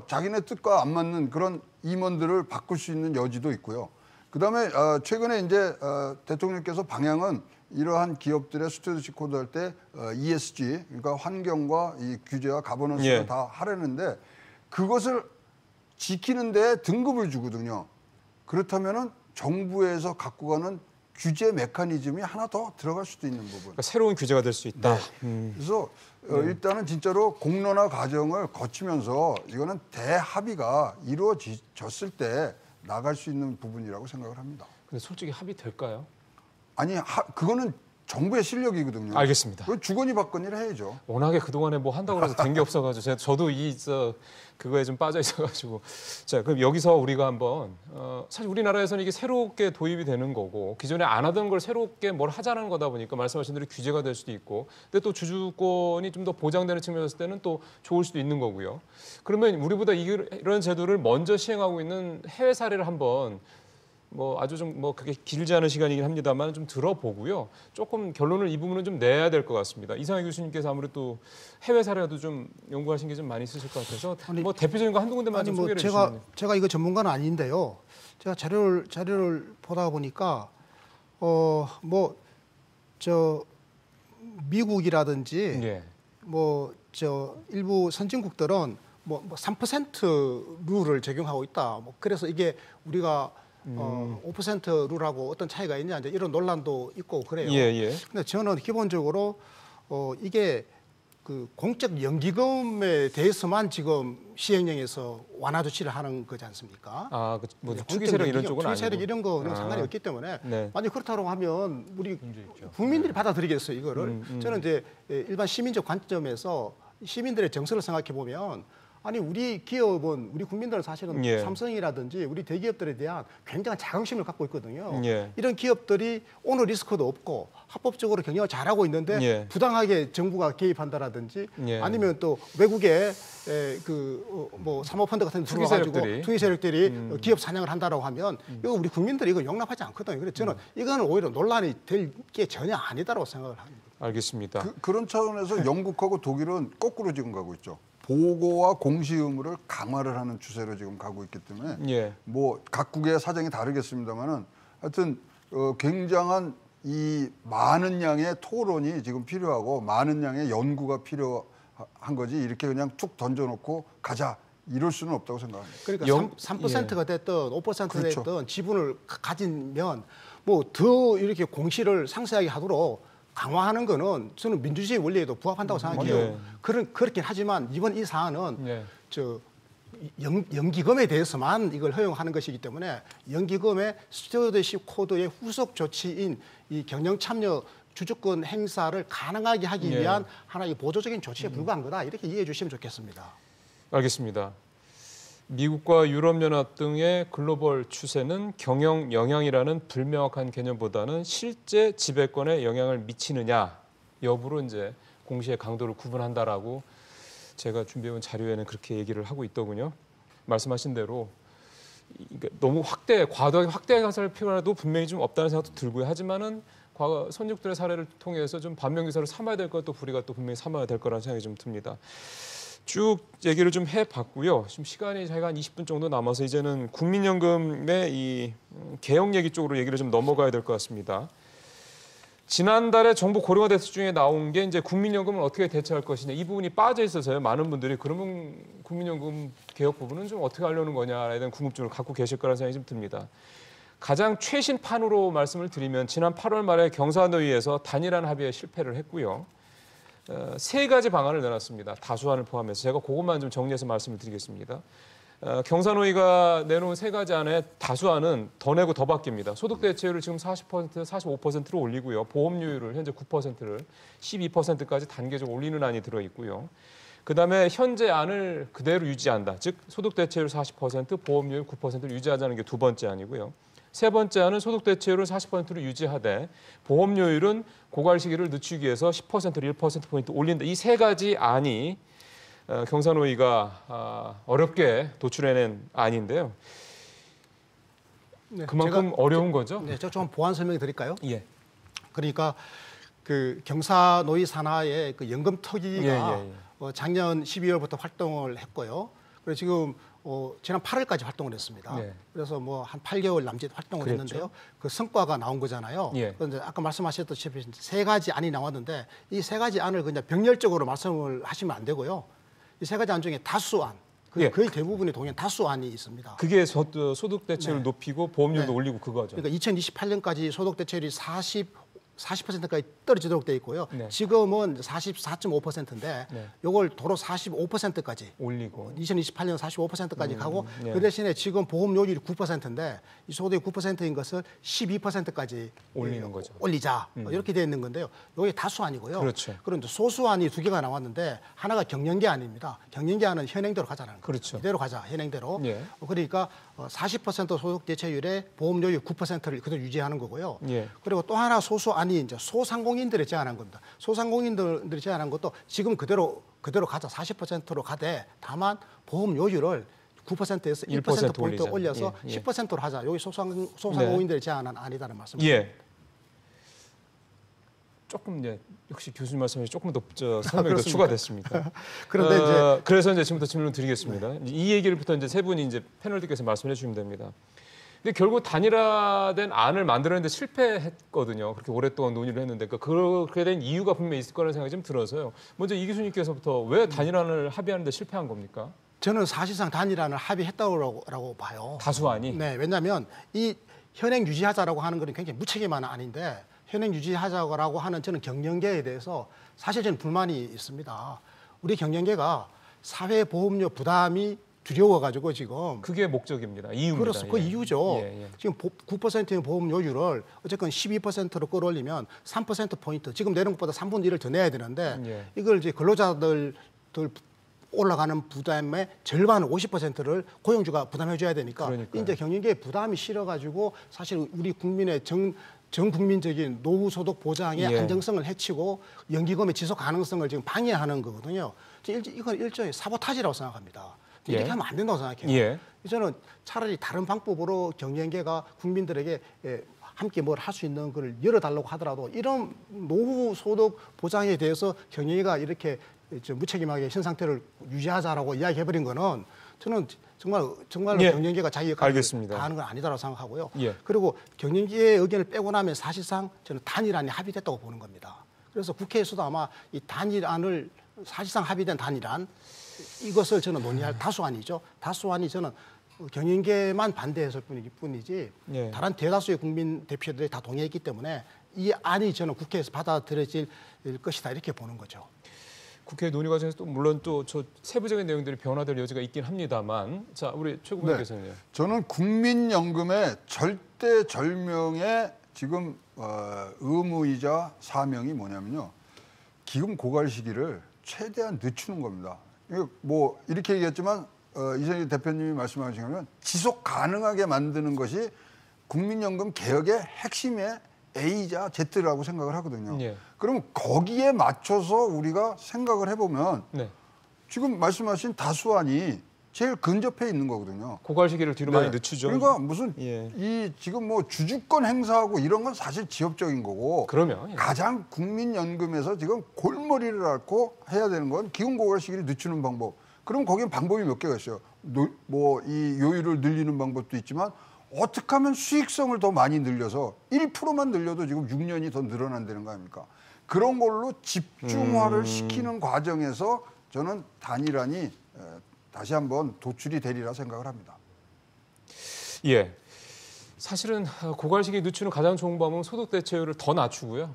자기네 뜻과 안 맞는 그런 임원들을 바꿀 수 있는 여지도 있고요. 그다음에 최근에 이제 대통령께서 방향은 이러한 기업들의 스튜어드십 코드 할 때 ESG 그러니까 환경과 이 규제와 가버넌스를 예. 다 하려는데 그것을 지키는 데 등급을 주거든요. 그렇다면은 정부에서 갖고 가는 규제 메커니즘이 하나 더 들어갈 수도 있는 부분. 그러니까 새로운 규제가 될 수 있다. 그래서 일단은 진짜로 공론화 과정을 거치면서 이거는 대합의가 이루어졌을 때 나갈 수 있는 부분이라고 생각을 합니다. 근데 솔직히 합의될까요? 아니 그거는 정부의 실력이거든요. 알겠습니다. 주거니 받거니를 해야죠. 워낙에 그동안에 뭐 한다고 해서 된 게 없어가지고 저도 그거에 좀 빠져 있어가지고 자 그럼 여기서 우리가 한번 사실 우리나라에서는 이게 새롭게 도입이 되는 거고 기존에 안 하던 걸 새롭게 뭘 하자는 거다 보니까 말씀하신 대로 규제가 될 수도 있고 근데 또 주주권이 좀 더 보장되는 측면에서 때는 또 좋을 수도 있는 거고요. 그러면 우리보다 이런 제도를 먼저 시행하고 있는 해외 사례를 한번 뭐 아주 좀 뭐 그게 길지 않은 시간이긴 합니다만 좀 들어보고요. 조금 결론을 이 부분은 좀 내야 될 것 같습니다. 이상희 교수님께서 아무래도 해외 사례도 좀 연구하신 게 좀 많이 있으실 것 같아서 뭐 대표적인 거 한두 군데만 좀 소개를 해주시면. 제가 이거 전문가는 아닌데요. 제가 자료를 보다 보니까 미국이라든지 예. 일부 선진국들은 3% 룰을 적용하고 있다. 그래서 이게 우리가 5% 룰하고 어떤 차이가 있냐 이제 이런 논란도 있고 그래요. 예. 근데 저는 기본적으로 이게 그 공적 연기금에 대해서만 지금 시행령에서 완화 조치를 하는 거지 않습니까? 뭐 투기 세력 이런 쪽은 아니고. 투기 세력 이런 거는 상관이 없기 때문에 네. 만약 그렇다고 하면 우리 국민들이 받아들이겠어요 이거를. 저는 이제 일반 시민적 관점에서 시민들의 정서를 생각해 보면. 아니 우리 기업은 우리 국민들은 사실은 예. 삼성이라든지 우리 대기업들에 대한 굉장한 자긍심을 갖고 있거든요. 예. 이런 기업들이 오너 리스크도 없고 합법적으로 경영을 잘하고 있는데 예. 부당하게 정부가 개입한다라든지 예. 아니면 또 외국의 사모펀드 같은 데 들어가지고 투기 세력들이 기업 사냥을 한다라고 하면 이거 우리 국민들이 이거 용납하지 않거든요. 그래서 저는 이거는 오히려 논란이 될 게 전혀 아니다라고 생각을 합니다. 알겠습니다. 그런 차원에서 영국하고 독일은 거꾸로 지금 가고 있죠. 보고와 공시 의무를 강화를 하는 추세로 지금 가고 있기 때문에 예. 뭐 각국의 사정이 다르겠습니다만은 하여튼 굉장한 이 많은 양의 토론이 지금 필요하고 많은 양의 연구가 필요한 거지 이렇게 그냥 툭 던져놓고 가자 이럴 수는 없다고 생각합니다. 그러니까 3%가 됐든 5%가 그렇죠. 됐든 지분을 가지면 뭐 더 이렇게 공시를 상세하게 하도록 강화하는 거는 저는 민주주의 원리에도 부합한다고 생각해요. 예. 그렇긴 하지만 이번 이 사안은 예. 연기금에 대해서만 이걸 허용하는 것이기 때문에 연기금의 스튜어드십 코드의 후속 조치인 이 경영 참여 주주권 행사를 가능하게 하기 예. 위한 하나의 보조적인 조치에 불과한 거다. 이렇게 이해해 주시면 좋겠습니다. 알겠습니다. 미국과 유럽연합 등의 글로벌 추세는 경영 영향이라는 불명확한 개념보다는 실제 지배권에 영향을 미치느냐 여부로 이제 공시의 강도를 구분한다라고 제가 준비해온 자료에는 그렇게 얘기를 하고 있더군요. 말씀하신 대로 너무 과도하게 확대할 필요도 분명히 좀 없다는 생각도 들고요. 하지만은 과거 선육들의 사례를 통해서 좀 반면교사를 삼아야 될 것도 우리가 또 분명히 삼아야 될 거라는 생각이 좀 듭니다. 쭉 얘기를 좀 해봤고요. 지금 시간이 저희가 한 20분 정도 남아서 이제는 국민연금의 이 개혁 얘기 쪽으로 얘기를 좀 넘어가야 될 것 같습니다. 지난달에 정부 고령화 대책 중에 나온 게 이제 국민연금을 어떻게 대체할 것이냐 이 부분이 빠져 있어서요. 많은 분들이 그러면 국민연금 개혁 부분은 좀 어떻게 하려는 거냐에 대한 궁금증을 갖고 계실 거라는 생각이 좀 듭니다. 가장 최신 판으로 말씀을 드리면 지난 8월 말에 경사노위에서 단일한 합의에 실패를 했고요. 3가지 방안을 내놨습니다. 다수안을 포함해서 제가 그것만 좀 정리해서 말씀을 드리겠습니다. 경사노위가 내놓은 3가지 안에 다수안은 더 내고 더 바뀝니다. 소득 대체율을 지금 40%, 45%로 올리고요. 보험료율을 현재 9%를 12%까지 단계적으로 올리는 안이 들어있고요. 그다음에 현재 안을 그대로 유지한다. 즉 소득 대체율 40%, 보험료율 9%를 유지하자는 게 2번째 안이고요. 3번째 안은 소득 대체율을 40%로 유지하되 보험료율은 고갈 시기를 늦추기 위해서 10%를 1%포인트 올린다. 이 3가지 안이 경사노위가 어렵게 도출해낸 안인데요. 네, 그만큼 어려운 거죠? 네, 제가 좀 보완 설명해 드릴까요? 예. 그러니까 그 경사노위 산하의 그 연금특위가 작년 12월부터 활동을 했고요. 그래서 지금 지난 8월까지 활동을 했습니다. 네. 그래서 뭐 한 8개월 남짓 활동을 그랬죠. 했는데요. 그 성과가 나온 거잖아요. 예. 그런데 아까 말씀하셨듯이 3가지 안이 나왔는데 이 3가지 안을 그냥 병렬적으로 말씀을 하시면 안 되고요. 이 3가지 안 중에 다수안, 예. 거의 대부분이 동의한 다수안이 있습니다. 그게 소득 대체율을 높이고 보험료도 올리고 그거죠. 그러니까 2028년까지 소득 대체율이 40%까지 떨어지도록 돼 있고요. 네. 지금은 44.5%인데 네. 요걸 도로 45%까지 올리고 2028년 45%까지 가고 예. 그 대신에 지금 보험료율이 9%인데 이 소득이 9%인 것을 12%까지 올리는 거죠. 올리자 이렇게 되어 있는 건데요. 이게 다수안이고요. 그렇죠. 그런데 소수안이 두 개가 나왔는데 하나가 경영계안입니다. 경영계안은 현행대로 가자는 거예요. 그렇죠. 이대로 가자 현행대로. 예. 그러니까 40% 소득 대체율에 보험료율 9%를 그대로 유지하는 거고요. 예. 그리고 또 하나 소수안이 이제 소상공인들이 제안한 겁니다. 소상공인들이 제안한 것도 지금 그대로 가자 40%로 가되 다만 보험료율을 9%에서 1%포인트 올리자. 올려서 예, 예. 10%로 하자. 여기 소상공인들이 제안한 안이다는 말씀입니다. 예. 조금 역시 교수님 말씀에 조금 더 설명이 더 추가됐습니다. 그런데 이제 그래서 이제 지금부터 질문 드리겠습니다. 이 얘기를부터 이제 세 분이 이제 패널들께서 말씀해 주시면 됩니다. 근데 결국 단일화된 안을 만들었는데 실패했거든요. 그렇게 오랫동안 논의를 했는데 그렇게 된 이유가 분명히 있을 거라는 생각이 좀 들어서요. 먼저 이 교수님께서부터 왜 단일화를 합의하는데 실패한 겁니까? 저는 사실상 단일화를 합의했다고 봐요. 다수안이? 네, 왜냐하면 이 현행 유지하자라고 하는 것은 굉장히 무책임한 안인데 현행 유지하자고 하는 저는 경영계에 대해서 사실 저는 불만이 있습니다. 우리 경영계가 사회보험료 부담이 두려워가지고 지금 그게 목적입니다. 이유입니다. 그렇소, 그 이유죠. 예, 예. 지금 9%의 보험료율을 어쨌건 12%로 끌어올리면 3%포인트, 지금 내는 것보다 3분의 1을 더 내야 되는데 예. 이걸 이제 근로자들 올라가는 부담의 절반 50%를 고용주가 부담해줘야 되니까 그러니까요. 이제 경영계의 부담이 실어가지고 사실 우리 국민의 전 국민적인 노후 소득 보장의 예. 안정성을 해치고 연기금의 지속 가능성을 지금 방해하는 거거든요. 이건 일종의 사보타지라고 생각합니다. 이렇게 예. 하면 안 된다고 생각해요. 예. 저는 차라리 다른 방법으로 경영계가 국민들에게 함께 뭘 할 수 있는 걸 열어달라고 하더라도 이런 노후 소득 보장에 대해서 경영계가 이렇게 좀 무책임하게 현 상태를 유지하자라고 이야기해버린 거는 저는 정말 예. 경영계가 자기 역할을 알겠습니다. 다 하는 건 아니다라고 생각하고요. 예. 그리고 경영계의 의견을 빼고 나면 사실상 저는 단일안이 합의됐다고 보는 겁니다. 그래서 국회에서도 아마 이 단일안을 사실상 합의된 단일안 이것을 저는 논의할 다수안이죠. 다수안이 저는 경영계만 반대했을 뿐이지 예. 다른 대다수의 국민 대표들이 다 동의했기 때문에 이 안이 저는 국회에서 받아들여질 것이다 이렇게 보는 거죠. 국회 논의 과정에서 또 물론 또 저 세부적인 내용들이 변화될 여지가 있긴 합니다만, 자 우리 최고위원께서는요. 저는 국민연금의 절대절명의 지금 의무이자 사명이 뭐냐면요. 기금 고갈 시기를 최대한 늦추는 겁니다. 뭐 이렇게 얘기했지만 이성희 대표님이 말씀하신 거면 지속 가능하게 만드는 것이 국민연금 개혁의 핵심의 A자 Z라고 생각을 하거든요. 예. 그럼 거기에 맞춰서 우리가 생각을 해보면 네. 지금 말씀하신 다수안이 제일 근접해 있는 거거든요. 고갈 시기를 뒤로 많이 늦추죠. 그러니까 무슨 예. 이 지금 뭐 주주권 행사하고 이런 건 사실 지엽적인 거고 그러면 예. 가장 국민연금에서 지금 골머리를 앓고 해야 되는 건 기금 고갈 시기를 늦추는 방법. 그럼 거기엔 방법이 몇 개가 있어요. 뭐 이 요율을 늘리는 방법도 있지만 어떻게 하면 수익성을 더 많이 늘려서 1%만 늘려도 지금 6년이 더 늘어난다는 거 아닙니까? 그런 걸로 집중화를 시키는 과정에서 저는 단일안이 다시 한번 도출이 되리라 생각을 합니다. 예. 사실은 고갈 시기 늦추는 가장 좋은 방법은 소득 대체율을 더 낮추고요.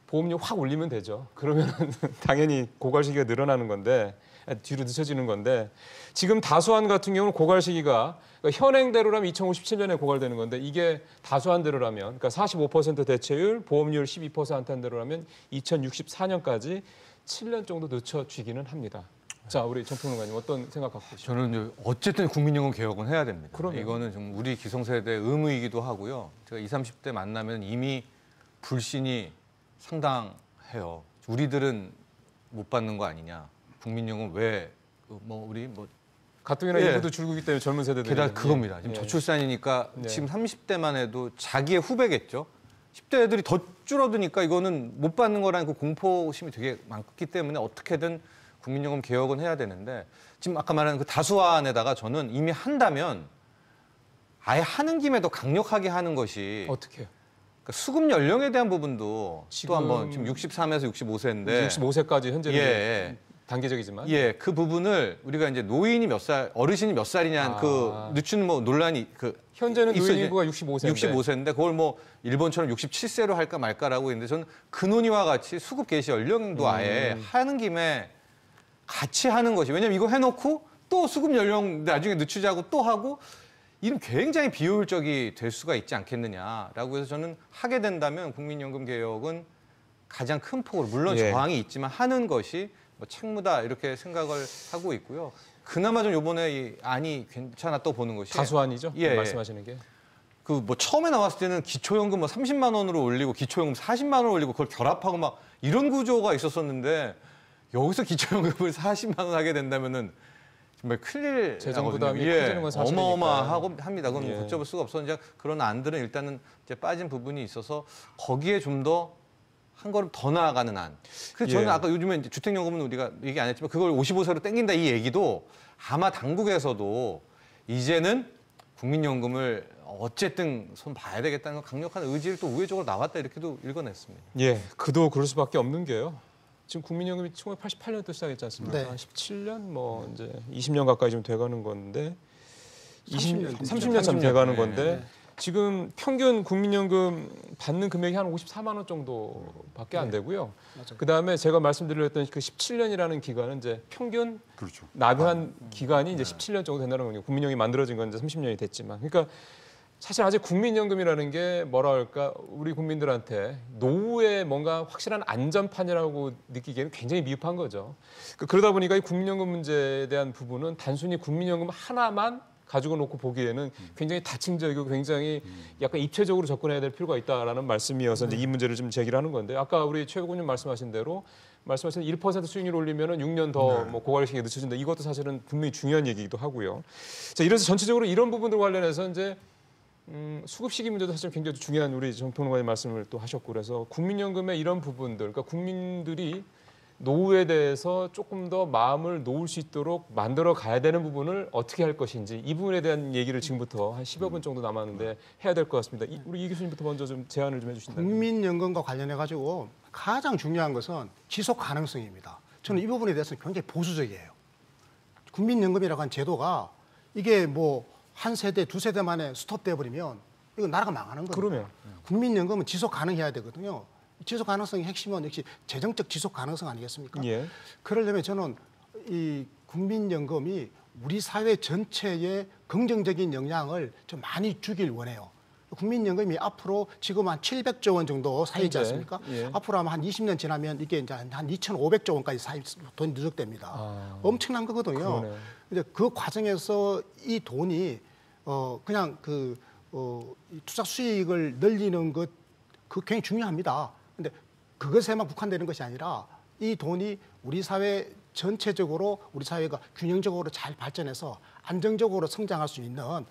보험료 확 올리면 되죠. 그러면은 당연히 고갈 시기가 늘어나는 건데 뒤로 늦춰지는 건데 지금 다수안 같은 경우는 고갈 시기가 그러니까 현행대로라면 2057년에 고갈되는 건데 이게 다수안대로라면 그러니까 45% 대체율, 보험료율 12%한대로라면 2064년까지 7년 정도 늦춰지기는 합니다. 자, 우리 정평론가님 어떤 생각 갖고 계시죠? 저는 이제 어쨌든 국민연금 개혁은 해야 됩니다. 그럼요. 이거는 좀 우리 기성세대의 의무이기도 하고요. 제가 20, 30대 만나면 이미 불신이 상당해요. 우리들은 못 받는 거 아니냐. 국민연금 왜 우리 가뜩이나 예. 인구도 줄고기 때문에 젊은 세대들이 게다가 그겁니다. 지금 예. 저출산이니까 네. 지금 30대만 해도 자기의 후배겠죠. 10대 애들이 더 줄어드니까 이거는 못 받는 거라는 그 공포심이 되게 많기 때문에 어떻게든 국민연금 개혁은 해야 되는데 지금 아까 말한 그 다수안에다가 저는 이미 한다면 아예 하는 김에 더 강력하게 하는 것이 어떻게요? 그러니까 수급 연령에 대한 부분도 지금 또 한번 지금 63에서 65세인데 65세까지 현재는 예. 단계적이지만. 예, 그 부분을 우리가 이제 노인이 몇 살, 어르신이 몇 살이냐는 그 늦추는 뭐 논란이 현재는 노인 있어요. 인구가 65세인데. 65세인데 그걸 뭐 일본처럼 67세로 할까 말까라고 했는데 저는 그 논의와 같이 수급 개시 연령도 아예 하는 김에 같이 하는 것이, 왜냐면 이거 해놓고 또 수급 연령 나중에 늦추자고 또 하고 이는 굉장히 비효율적이 될 수가 있지 않겠느냐라고 해서 저는 하게 된다면 국민연금 개혁은 가장 큰 폭으로, 물론 예. 저항이 있지만 하는 것이 뭐 책무다 이렇게 생각을 하고 있고요. 그나마 좀 이번에 이 안이 괜찮았다고 보는 것이 다수안이죠? 예, 말씀하시는 게. 그 뭐 처음에 나왔을 때는 기초연금 뭐 30만 원으로 올리고 기초연금 40만 원 올리고 그걸 결합하고 막 이런 구조가 있었었는데 여기서 기초연금을 40만 원 하게 된다면은 정말 큰일 재정 나거든요. 부담이 커지는 건 사실이니까. 어마어마하고 합니다. 그건 예. 걷잡을 수가 없어. 이제 그런 안들은 일단은 이제 빠진 부분이 있어서 거기에 좀 더 한 걸음 더 나아가는 안. 그래서 저는 예. 아까 요즘에 이제 주택연금은 우리가 얘기 안 했지만 그걸 55세로 땡긴다 이 얘기도 아마 당국에서도 이제는 국민연금을 어쨌든 손 봐야 되겠다는 강력한 의지를 또 우회적으로 나왔다 이렇게도 읽어냈습니다. 예, 그도 그럴 수밖에 없는 게요. 지금 국민연금이 1988년도 시작했지 않습니까? 네. 한 17년 뭐 이제 20년 가까이 좀 돼가는 건데 30년 참 30년. 돼가는 네. 건데 지금 평균 국민연금 받는 금액이 한 54만 원 정도밖에 안 되고요. 맞아요. 그다음에 제가 말씀드렸던 그 17년이라는 기간은 이제 평균 그렇죠. 납입한 기간이 이제 17년 정도 된다는 거예요. 국민연금이 만들어진 건 이제 30년이 됐지만, 그러니까 사실 아직 국민연금이라는 게 뭐라 할까, 우리 국민들한테 노후에 뭔가 확실한 안전판이라고 느끼기에는 굉장히 미흡한 거죠. 그러다 보니까 이 국민연금 문제에 대한 부분은 단순히 국민연금 하나만 가지고 놓고 보기에는 굉장히 다층적이고 굉장히 약간 입체적으로 접근해야 될 필요가 있다라는 말씀이어서 이제 이 문제를 좀 제기를 하는 건데, 아까 우리 최 의원님 말씀하신 대로 말씀하신 1% 수익률 올리면은 6년 더 뭐 고갈 시기가 늦춰진다. 이것도 사실은 분명히 중요한 얘기이기도 하고요. 자, 이래서 전체적으로 이런 부분들 관련해서 이제 수급 시기 문제도 사실 굉장히 중요한 우리 정평론가님 말씀을 또 하셨고, 그래서 국민연금의 이런 부분들, 그러니까 국민들이 노후에 대해서 조금 더 마음을 놓을 수 있도록 만들어 가야 되는 부분을 어떻게 할 것인지, 이 부분에 대한 얘기를 지금부터 한 10여 분 정도 남았는데 해야 될 것 같습니다. 우리 이 교수님부터 먼저 좀 제안을 좀 해주신다면. 국민연금과 관련해 가지고 가장 중요한 것은 지속 가능성입니다. 저는 이 부분에 대해서는 굉장히 보수적이에요. 국민연금이라고 하는 제도가 이게 뭐 한 세대, 두 세대 만에 스톱돼 버리면 이거 나라가 망하는 거예요. 그러면 국민연금은 지속 가능해야 되거든요. 지속 가능성의 핵심은 역시 재정적 지속 가능성 아니겠습니까? 예. 그러려면 저는 이 국민연금이 우리 사회 전체에 긍정적인 영향을 좀 많이 주길 원해요. 국민연금이 앞으로 지금 한 700조 원 정도 사이지 않습니까? 예. 앞으로 아마 한 20년 지나면 이게 이제 한 2,500조 원까지 돈이 누적됩니다. 엄청난 거거든요. 그러네요. 이제 그 과정에서 이 돈이 그냥 이 투자 수익을 늘리는 것, 그 굉장히 중요합니다. 근데 그것에만 국한되는 것이 아니라 이 돈이 우리 사회 전체적으로 우리 사회가 균형적으로 잘 발전해서 안정적으로 성장할 수 있는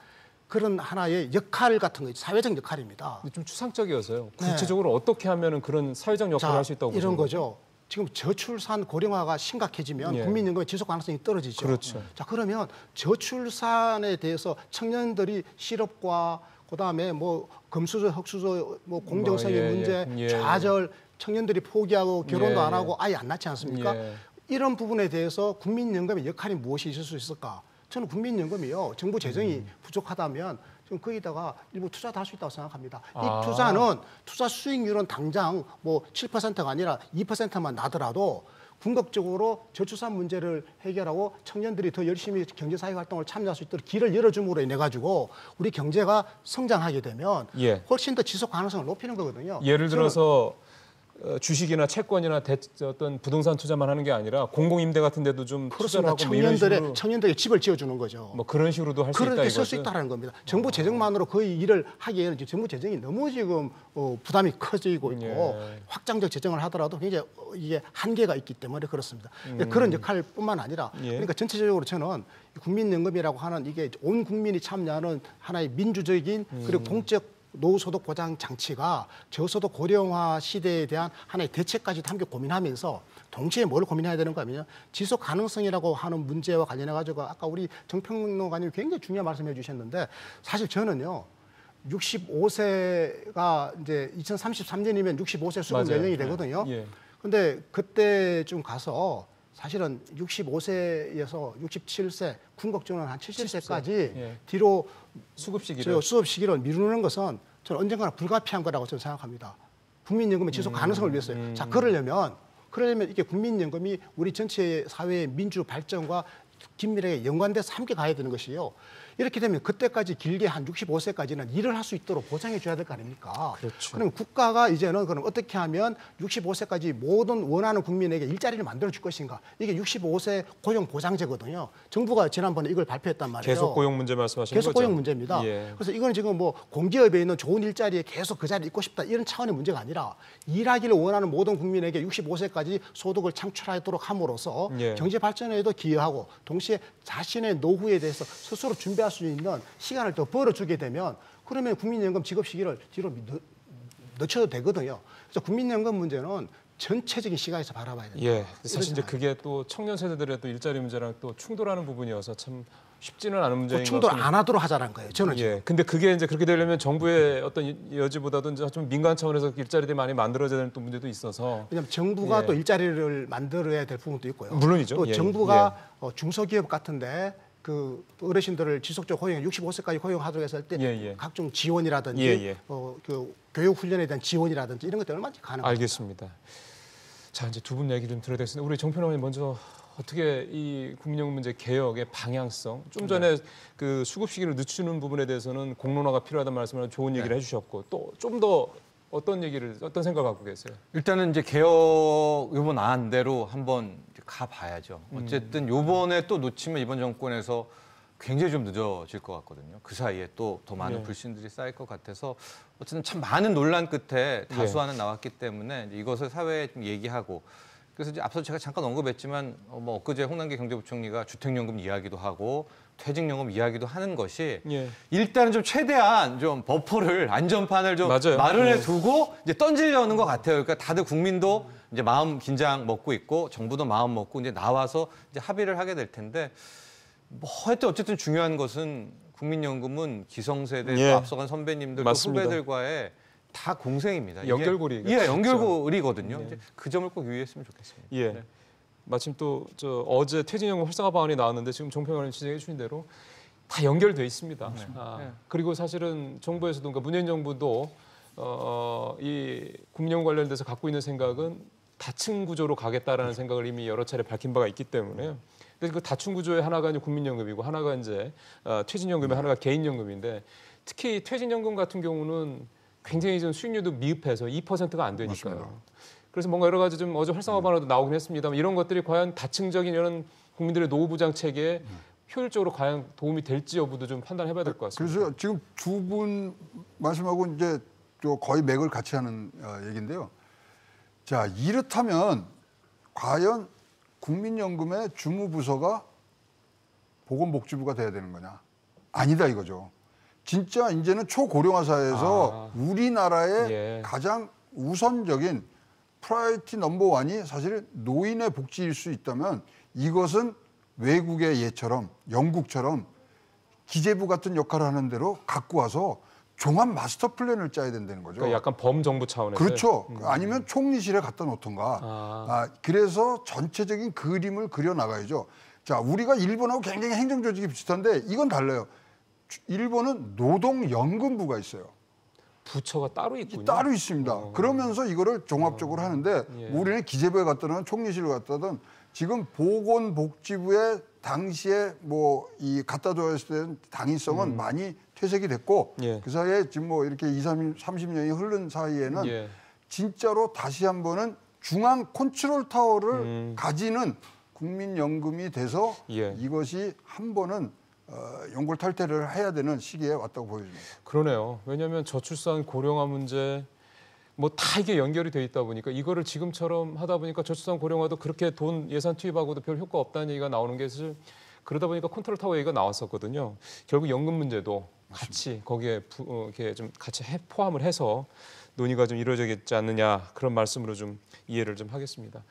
그런 하나의 역할 같은 거, 사회적 역할입니다. 근데 좀 추상적이어서요. 네. 구체적으로 어떻게 하면은 그런 사회적 역할을 할 수 있다고 이런 보시는 거죠. 지금 저출산 고령화가 심각해지면 예. 국민연금의 지속 가능성이 떨어지죠. 그렇죠. 자, 그러면 저출산에 대해서 청년들이 실업과 그다음에 뭐 금수저, 흑수저, 뭐 공정성의 예, 문제, 예. 좌절, 청년들이 포기하고 결혼도 예, 안 예. 하고 아예 안 낳지 않습니까? 예. 이런 부분에 대해서 국민연금의 역할이 무엇이 있을 수 있을까? 저는 국민연금이요, 정부 재정이 부족하다면 지금 거기다가 일부 투자도 할 수 있다고 생각합니다. 이 투자는 투자 수익률은 당장 뭐 7%가 아니라 2%만 나더라도 궁극적으로 저출산 문제를 해결하고 청년들이 더 열심히 경제사회 활동을 참여할 수 있도록 길을 열어줌으로 인해 가지고 우리 경제가 성장하게 되면 예. 훨씬 더 지속 가능성을 높이는 거거든요. 예를 저는 들어서 주식이나 채권이나 어떤 부동산 투자만 하는 게 아니라 공공임대 같은 데도 좀 투자를 그렇습니다. 하고 뭐 이런 식으로 청년들에게 집을 지어주는 거죠. 뭐 그런 식으로도 할 수 있다 그렇게 이거죠. 쓸 수 있다는 겁니다. 정부 재정만으로 거의 일을 하기에는 정부 재정이 너무 지금 부담이 커지고 있고 예. 확장적 재정을 하더라도 굉장히 이게 한계가 있기 때문에 그렇습니다. 그런 역할뿐만 아니라 예. 그러니까 전체적으로 저는 국민연금이라고 하는 이게 온 국민이 참여하는 하나의 민주적인 그리고 공적 노후소득 보장 장치가 저소득 고령화 시대에 대한 하나의 대책까지 함께 고민하면서 동시에 뭘 고민해야 되는가 하면 지속 가능성이라고 하는 문제와 관련해 가지고 아까 우리 정평론가님 굉장히 중요한 말씀해 주셨는데 사실 저는요 65세가 이제 2033년이면 65세 수급 맞아요. 연령이 되거든요. 예. 근데 그때 좀 가서 사실은 65세에서 67세, 군국주는 한 70세까지 예. 뒤로 수급 시기를 수업 시기를 미루는 것은 저는 언젠가는 불가피한 거라고 저는 생각합니다. 국민연금의 지속 가능성을 위해서요. 자, 그러려면 이게 국민연금이 우리 전체 사회의 민주 발전과 긴밀하게 연관돼서 함께 가야 되는 것이에요. 이렇게 되면 그때까지 길게 한 65세까지는 일을 할 수 있도록 보장해 줘야 될 거 아닙니까? 그렇죠. 그럼 국가가 이제는 그럼 어떻게 하면 65세까지 모든 원하는 국민에게 일자리를 만들어 줄 것인가? 이게 65세 고용 보장제거든요. 정부가 지난번에 이걸 발표했단 말이에요. 계속 고용 문제 말씀하시는 계속 거죠? 고용 문제입니다. 예. 그래서 이거는 지금 뭐 공기업에 있는 좋은 일자리에 계속 그 자리에 있고 싶다 이런 차원의 문제가 아니라 일하기를 원하는 모든 국민에게 65세까지 소득을 창출하도록 함으로써 예. 경제 발전에도 기여하고 동시에 자신의 노후에 대해서 스스로 준비할 수 있는 시간을 더 벌어주게 되면 그러면 국민연금 지급 시기를 뒤로 늦춰도 되거든요. 그래서 국민연금 문제는 전체적인 시각에서 바라봐야 됩니다. 예, 사실 이제 그게 또 청년 세대들의 또 일자리 문제랑 또 충돌하는 부분이어서 참 쉽지는 않은 문제인 것 충돌 같습니다. 안 하도록 하자는 거예요. 저는 지금. 예, 근데 그게 이제 그렇게 되려면 정부의 어떤 여지보다도 이제 좀 민간 차원에서 일자리들이 많이 만들어져야 되는 또 문제도 있어서. 왜냐하면 정부가 예. 또 일자리를 만들어야 될 부분도 있고요. 물론이죠. 또 예, 정부가 중소기업 같은데 그 어르신들을 지속적으로 고용, 65세까지 고용하도록 했을 때 예, 예. 각종 지원이라든지 예, 예. 그 교육 훈련에 대한 지원이라든지 이런 것들 얼마든지 가능합니다. 알겠습니다. 자, 이제 두 분 얘기 좀 들어야 되겠습니다. 우리 정평원님 먼저 어떻게 이 국민연금 문제 개혁의 방향성, 좀 전에 그 수급 시기를 늦추는 부분에 대해서는 공론화가 필요하다는 말씀을 좋은 얘기를 해주셨고 또 좀 더 어떤 생각 갖고 계세요? 일단은 이제 개혁 요번 안대로 한번 가봐야죠. 어쨌든 요번에 또 놓치면 이번 정권에서 굉장히 좀 늦어질 것 같거든요. 그 사이에 또 더 많은 예. 불신들이 쌓일 것 같아서 어쨌든 참 많은 논란 끝에 다수안은 나왔기 때문에 이제 이것을 사회에 좀 얘기하고 그래서 이제 앞서 제가 잠깐 언급했지만 뭐 엊그제 홍남기 경제부총리가 주택연금 이야기도 하고 퇴직연금 이야기도 하는 것이 예. 일단은 좀 최대한 좀 버퍼를 안전판을 좀 맞아요. 마련해 예. 두고 이제 던지려는 것 같아요. 그러니까 다들 국민도 이제 마음 긴장 먹고 있고 정부도 마음 먹고 이제 나와서 이제 합의를 하게 될 텐데 뭐 하여튼 어쨌든 중요한 것은 국민연금은 기성세대 예. 또 앞서간 선배님들 또 맞습니다. 후배들과의 다 공생입니다. 이게- 연결고리. 예, 연결고리거든요. 이제 그 점을 꼭 유의했으면 좋겠습니다. 예. 네. 마침 또 어제 퇴직연금 활성화 방안이 나왔는데 지금 정평원님 지적해 주신 대로 다 연결돼 있습니다. 네. 그리고 사실은 정부에서도 그러니까 문재인 정부도 이 국민연금 관련돼서 갖고 있는 생각은 다층 구조로 가겠다라는 생각을 이미 여러 차례 밝힌 바가 있기 때문에요. 그래서 그 다층 구조의 하나가 이제 국민연금이고 하나가 이제 퇴직연금의 하나가 개인연금인데 특히 퇴직연금 같은 경우는 굉장히 좀 수익률도 미흡해서 2%가 안 되니까요. 맞습니다. 그래서 뭔가 여러 가지 좀 어제 활성화 방안도 나오긴 했습니다만 이런 것들이 과연 다층적인 이런 국민들의 노후 보장 체계에 효율적으로 과연 도움이 될지 여부도 좀 판단해봐야 될 것 같습니다. 그래서 지금 두 분 말씀하고 이제 또 거의 맥을 같이 하는 얘기인데요. 자, 이렇다면 과연 국민연금의 주무부서가 보건복지부가 돼야 되는 거냐? 아니다 이거죠. 진짜 이제는 초고령화 사회에서 우리나라의 예. 가장 우선적인 프라이어티 넘버 1이 사실 노인의 복지일 수 있다면 이것은 외국의 예처럼 영국처럼 기재부 같은 역할을 하는 대로 갖고 와서 종합 마스터 플랜을 짜야 된다는 거죠. 그러니까 약간 범정부 차원에서 그렇죠. 아니면 총리실에 갖다 놓던가. 그래서 전체적인 그림을 그려 나가야죠. 자, 우리가 일본하고 굉장히 행정 조직이 비슷한데 이건 달라요. 일본은 노동연금부가 있어요. 부처가 따로 있군요. 따로 있습니다. 그러면서 이거를 종합적으로 하는데 예. 우리는 기재부에 갔다든 총리실을 갔다든 지금 보건복지부의 당시에 뭐 이 갖다 줘야 했을 때 당위성은 많이 퇴색이 됐고 예. 그 사이에 지금 뭐 이렇게 30년이 흐른 사이에는 예. 진짜로 다시 한번은 중앙 컨트롤 타워를 가지는 국민연금이 돼서 예. 이것이 한 번은 연골탈퇴를 해야 되는 시기에 왔다고 보여집니다. 그러네요. 왜냐하면 저출산 고령화 문제 뭐 다 이게 연결이 돼 있다 보니까 이거를 지금처럼 하다 보니까 저출산 고령화도 그렇게 돈 예산 투입하고도 별 효과 없다는 얘기가 나오는 게 사실 그러다 보니까 컨트롤 타워 얘기가 나왔었거든요. 결국 연금 문제도 같이 거기에 이렇게 좀 같이 포함을 해서 논의가 좀 이루어지겠지 않느냐 그런 말씀으로 좀 이해를 좀 하겠습니다.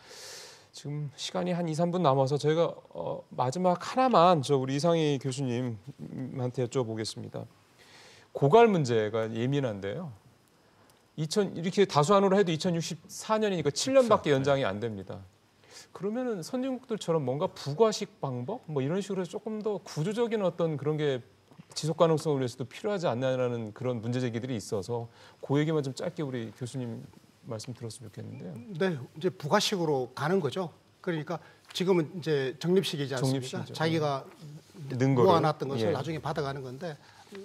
지금 시간이 한 2, 3분 남아서 저희가 마지막 하나만 우리 이상희 교수님한테 여쭤보겠습니다. 고갈 문제가 예민한데요. 이렇게 다수안으로 해도 2064년이니까 7년밖에 연장이 안 됩니다. 그러면은 선진국들처럼 뭔가 부가식 방법 뭐 이런 식으로 해서 조금 더 구조적인 어떤 그런 게 지속 가능성을 위해서도 필요하지 않나라는 그런 문제 제기들이 있어서 그 얘기만 좀 짧게 우리 교수님 말씀 들었으면 좋겠는데요. 네, 이제 부가식으로 가는 거죠. 그러니까 지금은 이제 적립식이지 않습니까? 적립식이죠. 자기가 는 거를. 모아놨던 것을 예. 나중에 받아가는 건데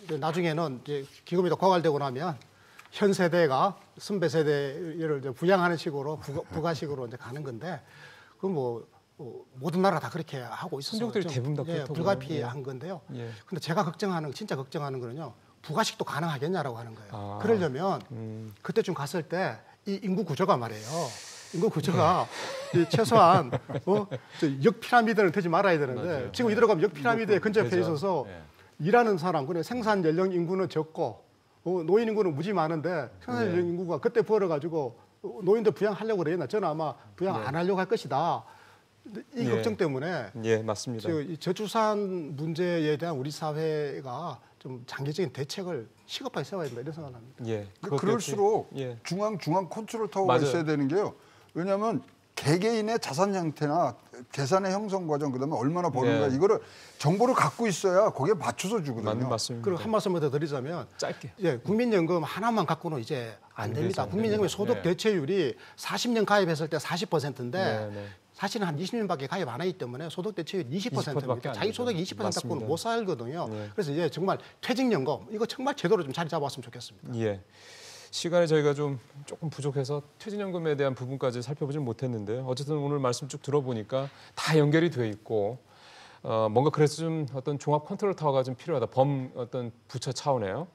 이제 나중에는 이제 기금이 더 고갈되고 나면 현 세대가 선배 세대를 이제 부양하는 식으로 부가식으로 이제 가는 건데 그 뭐 모든 나라 다 그렇게 하고 있어서 선진국들이 좀, 대부분 다 예, 그렇다고요. 불가피한 건데요. 예. 근데 제가 진짜 걱정하는 거는요. 부가식도 가능하겠냐라고 하는 거예요. 아. 그러려면 그때쯤 갔을 때 이 인구 구조가 말이에요. 인구 구조가 이 최소한 역 피라미드는 되지 말아야 되는데 맞아요. 지금 이대로 가면 역 피라미드에 근접해 되죠. 있어서 네. 일하는 사람, 그래 생산 연령 인구는 적고 노인 인구는 무지 많은데 생산 연령 인구가 그때 벌어가지고 노인들 부양하려고 그랬나? 저는 아마 부양 안 하려고 할 것이다. 이 예. 걱정 때문에 예, 맞습니다. 이 저출산 문제에 대한 우리 사회가 좀 장기적인 대책을 시급하게 세워야 된다 이런 생각을 합니다. 예. 그럴수록 예. 중앙 컨트롤 타워가 맞아요. 있어야 되는 게요. 왜냐하면 개개인의 자산 형태나 계산의 형성 과정 그다음에 얼마나 버는가 네. 이거를 정보를 갖고 있어야 거기에 맞춰서 주거든요. 맞습니다. 그리고 한 말씀 더 드리자면 짧게. 예, 국민연금 하나만 갖고는 이제 안 됩니다. 되죠. 국민연금의 네. 소득 대체율이 40년 가입했을 때 40%인데 네, 네. 사실은 한 20년밖에 가입 안 하기 때문에 소득 대체율 20% 밖에 20%입니다. 안 자기 되죠. 소득 20% 갖고는 맞습니다. 못 살거든요. 네. 그래서 이제 정말 퇴직연금 이거 정말 제대로 좀 자리 잡았으면 좋겠습니다. 예. 시간이 저희가 좀 조금 부족해서 퇴직연금에 대한 부분까지 살펴보지는 못했는데요. 어쨌든 오늘 말씀 쭉 들어보니까 다 연결이 돼 있고 뭔가 그래서 좀 어떤 종합 컨트롤 타워가 좀 필요하다. 어떤 부처 차원에요.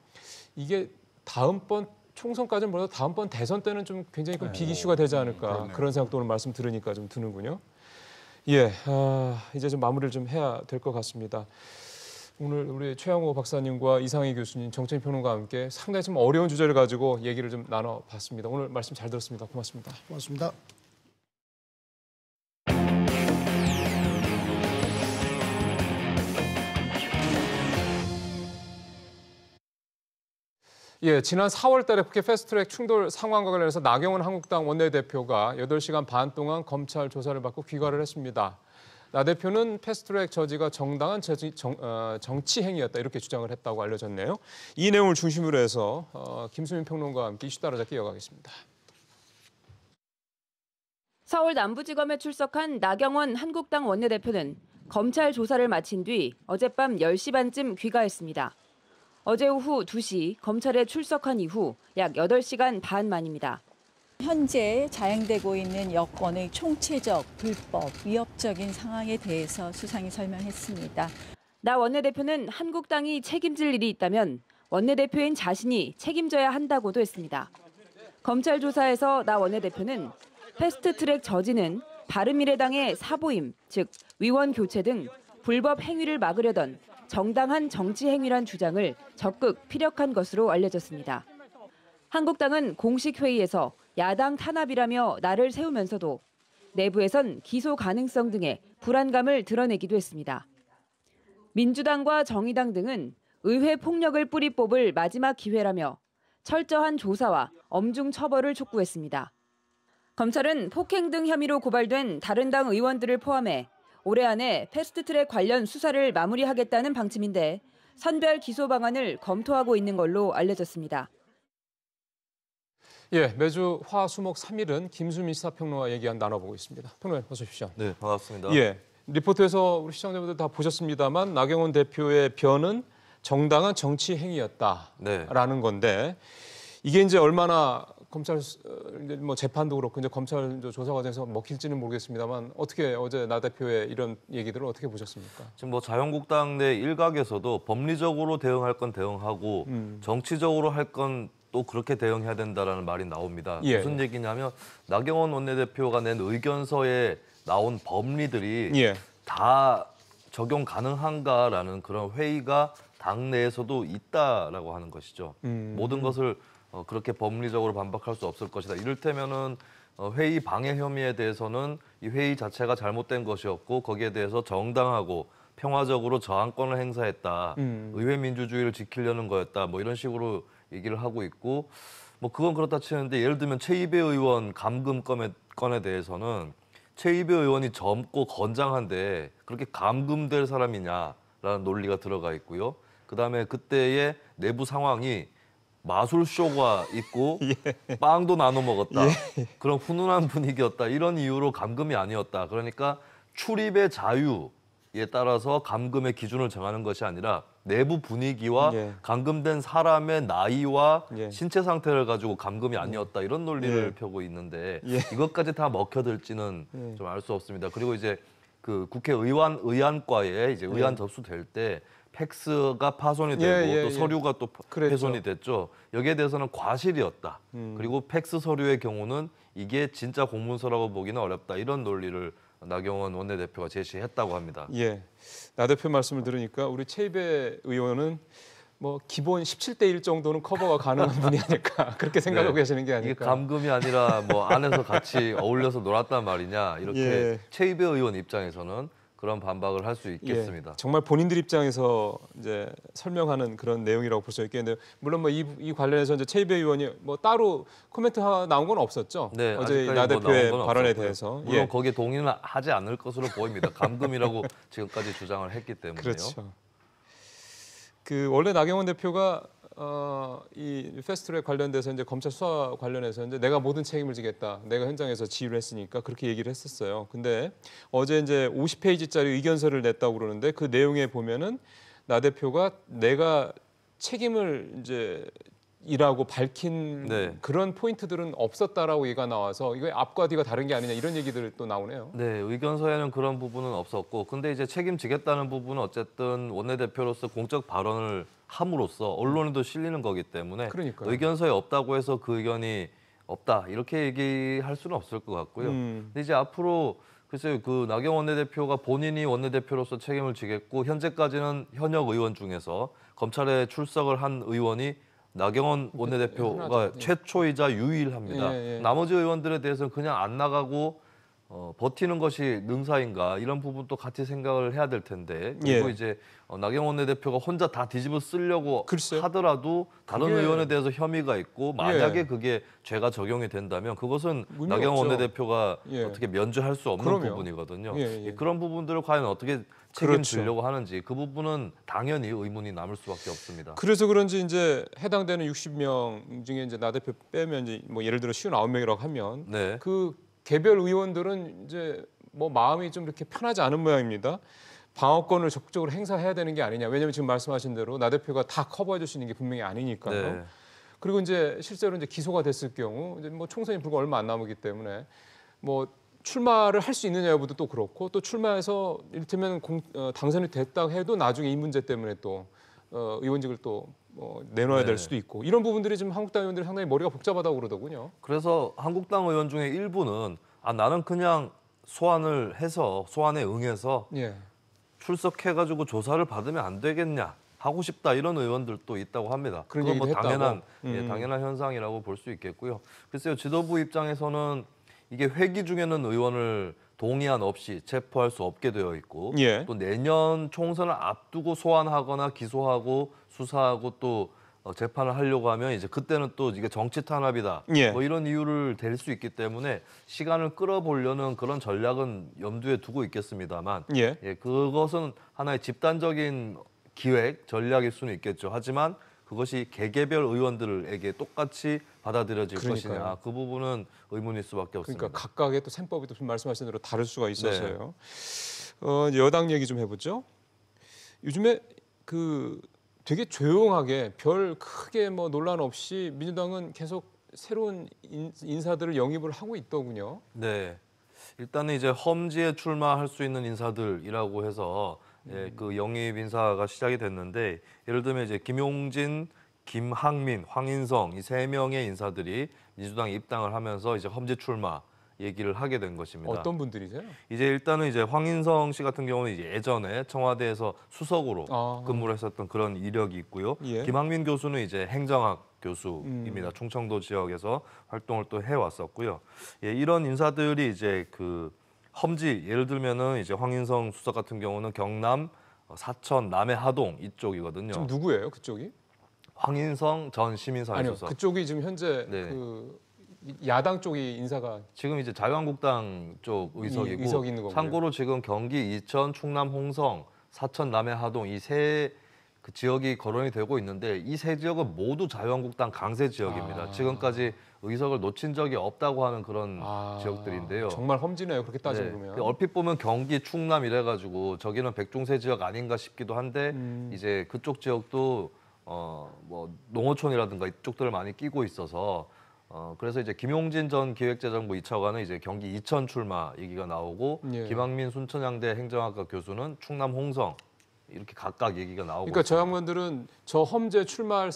이게 다음번 총선까지는 몰라도 다음번 대선 때는 좀 굉장히 큰 빅 이슈가 되지 않을까 그렇네요. 그런 생각도 오늘 말씀 들으니까 좀 드는군요. 예, 이제 좀 마무리를 좀 해야 될 것 같습니다. 오늘 우리 최양호 박사님과 이상희 교수님, 정책인 평론가와 함께 상당히 좀 어려운 주제를 가지고 얘기를 좀 나눠봤습니다. 오늘 말씀 잘 들었습니다. 고맙습니다. 고맙습니다. 예, 지난 4월 달에 국회 패스트트랙 충돌 상황과 관련해서 나경원 한국당 원내대표가 8시간 반 동안 검찰 조사를 받고 귀가를 했습니다. 나 대표는 패스트트랙 저지가 정당한 정치 행위였다 이렇게 주장을 했다고 알려졌네요. 이 내용을 중심으로 해서 김수민 평론가와 함께 이슈 따라잡기 이어가겠습니다. 서울 남부지검에 출석한 나경원 한국당 원내대표는 검찰 조사를 마친 뒤 어젯밤 10시 반쯤 귀가했습니다. 어제 오후 2시 검찰에 출석한 이후 약 8시간 반 만입니다. 현재 자행되고 있는 여권의 총체적, 불법, 위협적인 상황에 대해서 수상히 설명했습니다. 나 원내대표는 한국당이 책임질 일이 있다면 원내대표인 자신이 책임져야 한다고도 했습니다. 검찰 조사에서 나 원내대표는 패스트트랙 저지는 바른미래당의 사보임, 즉 위원 교체 등 불법 행위를 막으려던 정당한 정치 행위란 주장을 적극 피력한 것으로 알려졌습니다. 한국당은 공식 회의에서 야당 탄압이라며 나를 세우면서도 내부에선 기소 가능성 등의 불안감을 드러내기도 했습니다. 민주당과 정의당 등은 의회 폭력을 뿌리 뽑을 마지막 기회라며 철저한 조사와 엄중 처벌을 촉구했습니다. 검찰은 폭행 등 혐의로 고발된 다른 당 의원들을 포함해 올해 안에 패스트트랙 관련 수사를 마무리하겠다는 방침인데 선별 기소 방안을 검토하고 있는 걸로 알려졌습니다. 예, 매주 화, 수, 목 3일은 김수민 시사평론가 얘기 나눠보고 있습니다. 평론가님 어서 오십시오. 네, 반갑습니다. 예, 리포트에서 우리 시청자분들 다 보셨습니다만 나경원 대표의 변은 정당한 정치 행위였다라는 건데 이게 이제 얼마나 검찰 뭐 재판도 그렇고 이제 검찰 조사 과정에서 먹힐지는 모르겠습니다만 어떻게 어제 나 대표의 이런 얘기들을 어떻게 보셨습니까? 지금 뭐 자유한국당 내 일각에서도 법리적으로 대응할 건 대응하고 정치적으로 할 건 또 그렇게 대응해야 된다라는 말이 나옵니다. 예. 무슨 얘기냐면 나경원 원내대표가 낸 의견서에 나온 법리들이 예. 다 적용 가능한가라는 그런 회의가 당내에서도 있다라고 하는 것이죠. 모든 것을 그렇게 법리적으로 반박할 수 없을 것이다. 이를테면은 회의 방해 혐의에 대해서는 이 회의 자체가 잘못된 것이었고 거기에 대해서 정당하고 평화적으로 저항권을 행사했다. 의회 민주주의를 지키려는 거였다. 뭐 이런 식으로 얘기를 하고 있고 뭐 그건 그렇다 치는데 예를 들면 최이배 의원 감금 건에 대해서는 최이배 의원이 젊고 건장한데 그렇게 감금될 사람이냐라는 논리가 들어가 있고요. 그다음에 그때의 내부 상황이 마술쇼가 있고 빵도 나눠 먹었다. 그런 훈훈한 분위기였다. 이런 이유로 감금이 아니었다. 그러니까 출입의 자유에 따라서 감금의 기준을 정하는 것이 아니라 내부 분위기와 감금된 사람의 나이와 신체 상태를 가지고 감금이 아니었다. 이런 논리를 펴고 있는데 이것까지 다 먹혀들지는 좀 알 수 없습니다. 그리고 이제 그 의안과에 이제 의안 접수될 때 팩스가 파손이 되고 또 서류가 또 훼손이 됐죠. 여기에 대해서는 과실이었다. 그리고 팩스 서류의 경우는 이게 진짜 공문서라고 보기는 어렵다. 이런 논리를 나경원 원내대표가 제시했다고 합니다. 예, 나 대표 말씀을 들으니까 우리 최이배 의원은 뭐 기본 17대 1 정도는 커버가 가능한 분이 아닐까 그렇게 생각하고 계시는 게 아닐까. 이게 감금이 아니라 뭐 안에서 같이 어울려서 놀았단 말이냐 이렇게 최이배 의원 입장에서는 그런 반박을 할 수 있겠습니다. 정말 본인들 입장에서 이제 설명하는 그런 내용이라고 볼 수 있겠는데 물론 뭐 이 관련해서 이제 최이배 의원이 뭐 따로 코멘트 나온 건 없었죠. 네, 어제 나 대표의 발언에 대해서 물론 거기에 동의는 하지 않을 것으로 보입니다. 감금이라고 지금까지 주장을 했기 때문에요. 그렇죠. 그 원래 나경원 대표가 이 패스트트랙 관련돼서 이제 검찰 수사 관련해서 이제 내가 모든 책임을 지겠다. 내가 현장에서 지휘를 했으니까 그렇게 얘기를 했었어요. 근데 어제 이제 50페이지짜리 의견서를 냈다고 그러는데 그 내용에 보면은 나 대표가 내가 책임을 이제 이라고 밝힌 그런 포인트들은 없었다라고 얘기가 나와서 이거 앞과 뒤가 다른 게 아니냐 이런 얘기들 또 나오네요. 네, 의견서에는 그런 부분은 없었고 근데 이제 책임지겠다는 부분은 어쨌든 원내대표로서 공적 발언을 함으로써 언론에도 실리는 거기 때문에 의견서에 없다고 해서 그 의견이 없다 이렇게 얘기할 수는 없을 것 같고요. 근데 이제 앞으로 글쎄요, 그 나경원 원내대표가 본인이 원내대표로서 책임을 지겠고 현재까지는 현역 의원 중에서 검찰에 출석을 한 의원이 나경원 원내대표가 최초이자 유일합니다. 나머지 의원들에 대해서는 그냥 안 나가고 버티는 것이 능사인가 이런 부분도 같이 생각을 해야 될 텐데 그리고 이제 나경원 원내대표가 혼자 다 뒤집어 쓰려고 하더라도 다른 의원에 대해서 혐의가 있고 만약에 그게 죄가 적용이 된다면 그것은 나경원 원내대표가 어떻게 면죄할 수 없는 부분이거든요. 그런 부분들을 과연 어떻게 책임지려고 하는지 그 부분은 당연히 의문이 남을 수밖에 없습니다. 그래서 그런지 이제 해당되는 60명 중에 이제 나 대표 빼면 이제 뭐 예를 들어 59명이라고 하면 그 개별 의원들은 이제 뭐 마음이 좀 이렇게 편하지 않은 모양입니다. 방어권을 적극적으로 행사해야 되는 게 아니냐. 왜냐하면 지금 말씀하신 대로 나 대표가 다 커버해 줄 수 있는 게 분명히 아니니까요. 그리고 이제 실제로 이제 기소가 됐을 경우 이제 뭐 총선이 불과 얼마 안 남았기 때문에 뭐 출마를 할 수 있느냐 여부도 또 그렇고 또 출마해서 이를테면 당선이 됐다 해도 나중에 이 문제 때문에 또 의원직을 또 내놔야 될 수도 있고 이런 부분들이 지금 한국당 의원들이 상당히 머리가 복잡하다고 그러더군요. 그래서 한국당 의원 중에 일부는 나는 그냥 소환에 응해서 출석해가지고 조사를 받으면 안 되겠냐 하고 싶다 이런 의원들도 있다고 합니다. 그건 뭐 당연한 현상이라고 볼 수 있겠고요. 글쎄요, 지도부 입장에서는 이게 회기 중에는 의원을 동의안 없이 체포할 수 없게 되어 있고 또 내년 총선을 앞두고 소환하거나 기소하고 수사하고 또 재판을 하려고 하면 이제 그때는 또 이게 정치 탄압이다 뭐 이런 이유를 댈 수 있기 때문에 시간을 끌어보려는 그런 전략은 염두에 두고 있겠습니다만 그것은 하나의 집단적인 기획 전략일 수는 있겠죠. 하지만 그것이 개개별 의원들에게 똑같이 받아들여질 것이냐 그 부분은 의문일 수밖에 없습니다. 그러니까 각각의 또 셈법이 또 말씀하신 대로 다를 수가 있어서요. 여당 얘기 좀 해보죠. 요즘에 그 되게 조용하게 별 크게 뭐 논란 없이 민주당은 계속 새로운 인사들을 영입을 하고 있더군요. 네, 일단은 이제 험지에 출마할 수 있는 인사들이라고 해서 그 영입 인사가 시작이 됐는데 예를 들면 이제 김용진, 김학민, 황인성 이 세 명의 인사들이 민주당에 입당을 하면서 이제 험지 출마 얘기를 하게 된 것입니다. 어떤 분들이세요? 이제 일단은 이제 황인성 씨 같은 경우는 이제 예전에 청와대에서 수석으로 근무를 했었던 그런 이력이 있고요. 김학민 교수는 이제 행정학 교수입니다. 충청도 지역에서 활동을 또 해왔었고요. 이런 인사들이 이제 그 험지 예를 들면은 이제 황인성 수석 같은 경우는 경남 사천 남해 하동 이쪽이거든요. 지금 누구예요? 그쪽이? 황인성 전 시민사회 수석. 그쪽이 지금 현재 그 야당 쪽이 인사가 지금 이제 자유한국당 쪽 의석이고 의석이 있는 거고요. 참고로 지금 경기 이천, 충남 홍성, 사천, 남해 하동 이 세 그 지역이 거론이 되고 있는데 이 세 지역은 모두 자유한국당 강세 지역입니다. 지금까지 의석을 놓친 적이 없다고 하는 그런 지역들인데요. 정말 험지네요. 그렇게 따지고 보면. 얼핏 보면 경기, 충남 이래가지고 저기는 백중세 지역 아닌가 싶기도 한데 이제 그쪽 지역도 뭐 농어촌이라든가 이쪽들을 많이 끼고 있어서 그래서 이제 김용진 전 기획재정부 2차관은 이제 경기 이천 출마 얘기가 나오고 예. 김학민 순천향대 행정학과 교수는 충남 홍성 이렇게 각각 얘기가 나오고. 그러니까 저 양반들은 저 험지에 출마할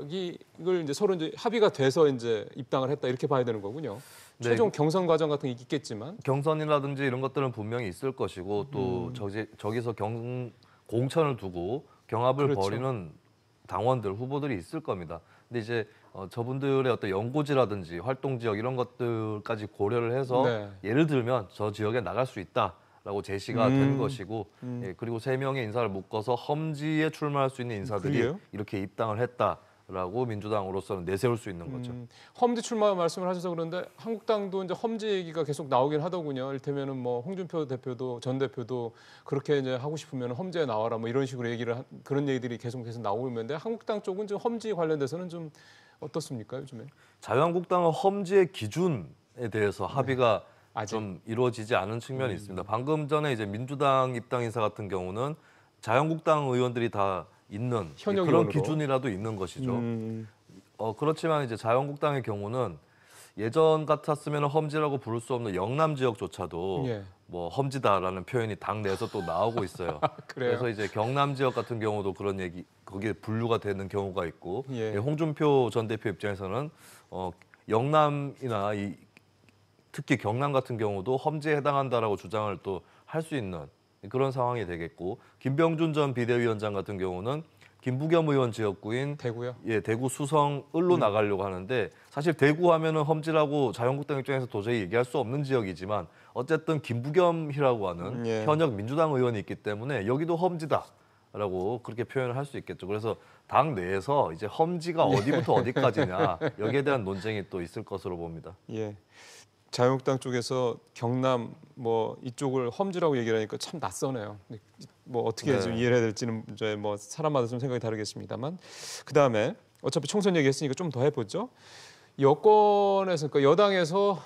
이걸 이제 서로 이제 합의가 돼서 이제 입당을 했다 이렇게 봐야 되는 거군요. 네. 최종 경선 과정 같은 게 있겠지만 경선이라든지 이런 것들은 분명히 있을 것이고 또 저기서 공천을 두고 경합을 그렇죠. 벌이는 당원들 후보들이 있을 겁니다. 근데 이제 저분들의 어떤 연고지라든지 활동 지역 이런 것들까지 고려를 해서 네. 예를 들면 저 지역에 나갈 수 있다라고 제시가 된 것이고 예, 그리고 3명의 인사를 묶어서 험지에 출마할 수 있는 인사들이 그래요? 이렇게 입당을 했다라고 민주당으로서는 내세울 수 있는 거죠. 험지 출마 말씀을 하셔서 그런데 한국당도 이제 험지 얘기가 계속 나오긴 하더군요. 이를테면은 뭐 홍준표 대표도 전 대표도 그렇게 이제 하고 싶으면 험지에 나와라 뭐 이런 식으로 그런 얘기들이 계속 나오고 있는데 한국당 쪽은 좀 험지 관련돼서는 좀 어떻습니까 요즘에? 자유한국당은 험지의 기준에 대해서 합의가 아직? 좀 이루어지지 않은 측면이 있습니다. 방금 전에 이제 민주당 입당 인사 같은 경우는 자유한국당 의원들이 다 있는 현역 그런 의원으로. 기준이라도 있는 것이죠. 그렇지만 이제 자유한국당의 경우는 예전 같았으면 험지라고 부를 수 없는 영남 지역조차도 예. 뭐 험지다라는 표현이 당 내에서 또 나오고 있어요. 그래요? 그래서 이제 경남 지역 같은 경우도 그런 얘기 거기에 분류가 되는 경우가 있고 예. 홍준표 전 대표 입장에서는 영남이나 특히 경남 같은 경우도 험지에 해당한다라고 주장을 또 할 수 있는 그런 상황이 되겠고 김병준 전 비대위원장 같은 경우는 김부겸 의원 지역구인 대구요? 예, 대구 수성을로 나가려고 하는데 사실 대구 하면은 험지라고 자유한국당 입장에서 도저히 얘기할 수 없는 지역이지만 어쨌든 김부겸이라고 하는 예. 현역 민주당 의원이 있기 때문에 여기도 험지다라고 그렇게 표현을 할 수 있겠죠. 그래서 당 내에서 이제 험지가 어디부터 어디까지냐 여기에 대한 논쟁이 또 있을 것으로 봅니다. 예. 자유한국당 쪽에서 경남 뭐 이쪽을 험지라고 얘기를 하니까 참 낯서네요. 뭐 어떻게 네. 좀 이해를 해야 될지는 이제 뭐 사람마다 좀 생각이 다르겠습니다만 그다음에 어차피 총선 얘기했으니까 좀 더 해보죠. 여권에서 그러니까 여당에서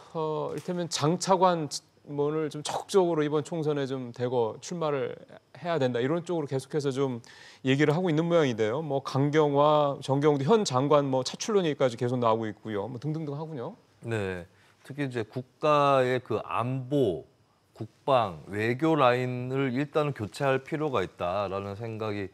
이를테면 장차관 뭐를 좀 적극적으로 이번 총선에 좀 대거 출마를 해야 된다 이런 쪽으로 계속해서 좀 얘기를 하고 있는 모양인데요. 뭐 강경화, 정경도 현 장관 뭐 차출론 얘기까지 계속 나오고 있고요. 뭐 등등등 하군요. 네. 특히 이제 국가의 그 안보, 국방, 외교 라인을 일단은 교체할 필요가 있다라는 생각이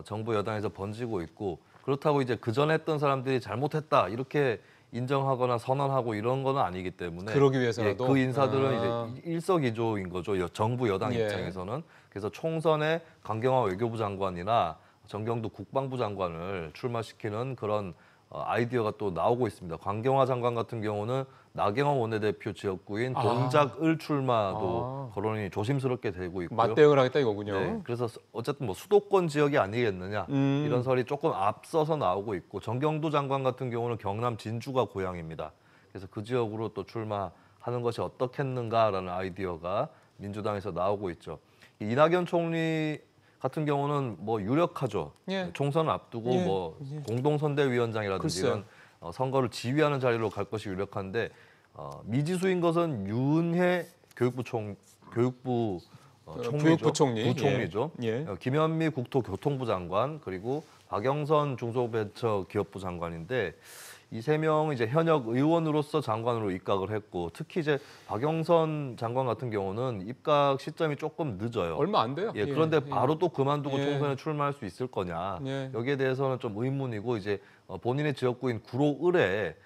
정부 여당에서 번지고 있고 그렇다고 이제 그전에 했던 사람들이 잘못했다 이렇게 인정하거나 선언하고 이런 건 아니기 때문에 그러기 위해서라도? 그 인사들은 이제 일석이조인 거죠. 정부 여당 예. 입장에서는. 그래서 총선에 강경화 외교부 장관이나 정경도 국방부 장관을 출마시키는 그런 아이디어가 또 나오고 있습니다. 강경화 장관 같은 경우는 나경원 원내대표 지역구인 동작을 출마도 거론이 조심스럽게 되고 있고요. 맞대응을 하겠다 이거군요. 네, 그래서 어쨌든 뭐 수도권 지역이 아니겠느냐 이런 설이 조금 앞서서 나오고 있고 정경도 장관 같은 경우는 경남 진주가 고향입니다. 그래서 그 지역으로 또 출마하는 것이 어떻겠는가라는 아이디어가 민주당에서 나오고 있죠. 이낙연 총리 같은 경우는 뭐 유력하죠. 예. 총선을 앞두고 예. 뭐 공동선대위원장이라든지 글쎄요. 이런 선거를 지휘하는 자리로 갈 것이 유력한데 미지수인 것은 윤해 교육부 총리죠. 부총리죠. 예. 김현미 국토교통부 장관 그리고 박영선 중소벤처기업부 장관인데 이 세 명은 이제 현역 의원으로서 장관으로 입각을 했고 특히 이제 박영선 장관 같은 경우는 입각 시점이 조금 늦어요. 얼마 안 돼요. 예, 그런데 바로 또 그만두고 예. 총선에 출마할 수 있을 거냐 예. 여기에 대해서는 좀 의문이고 이제 본인의 지역구인 구로을에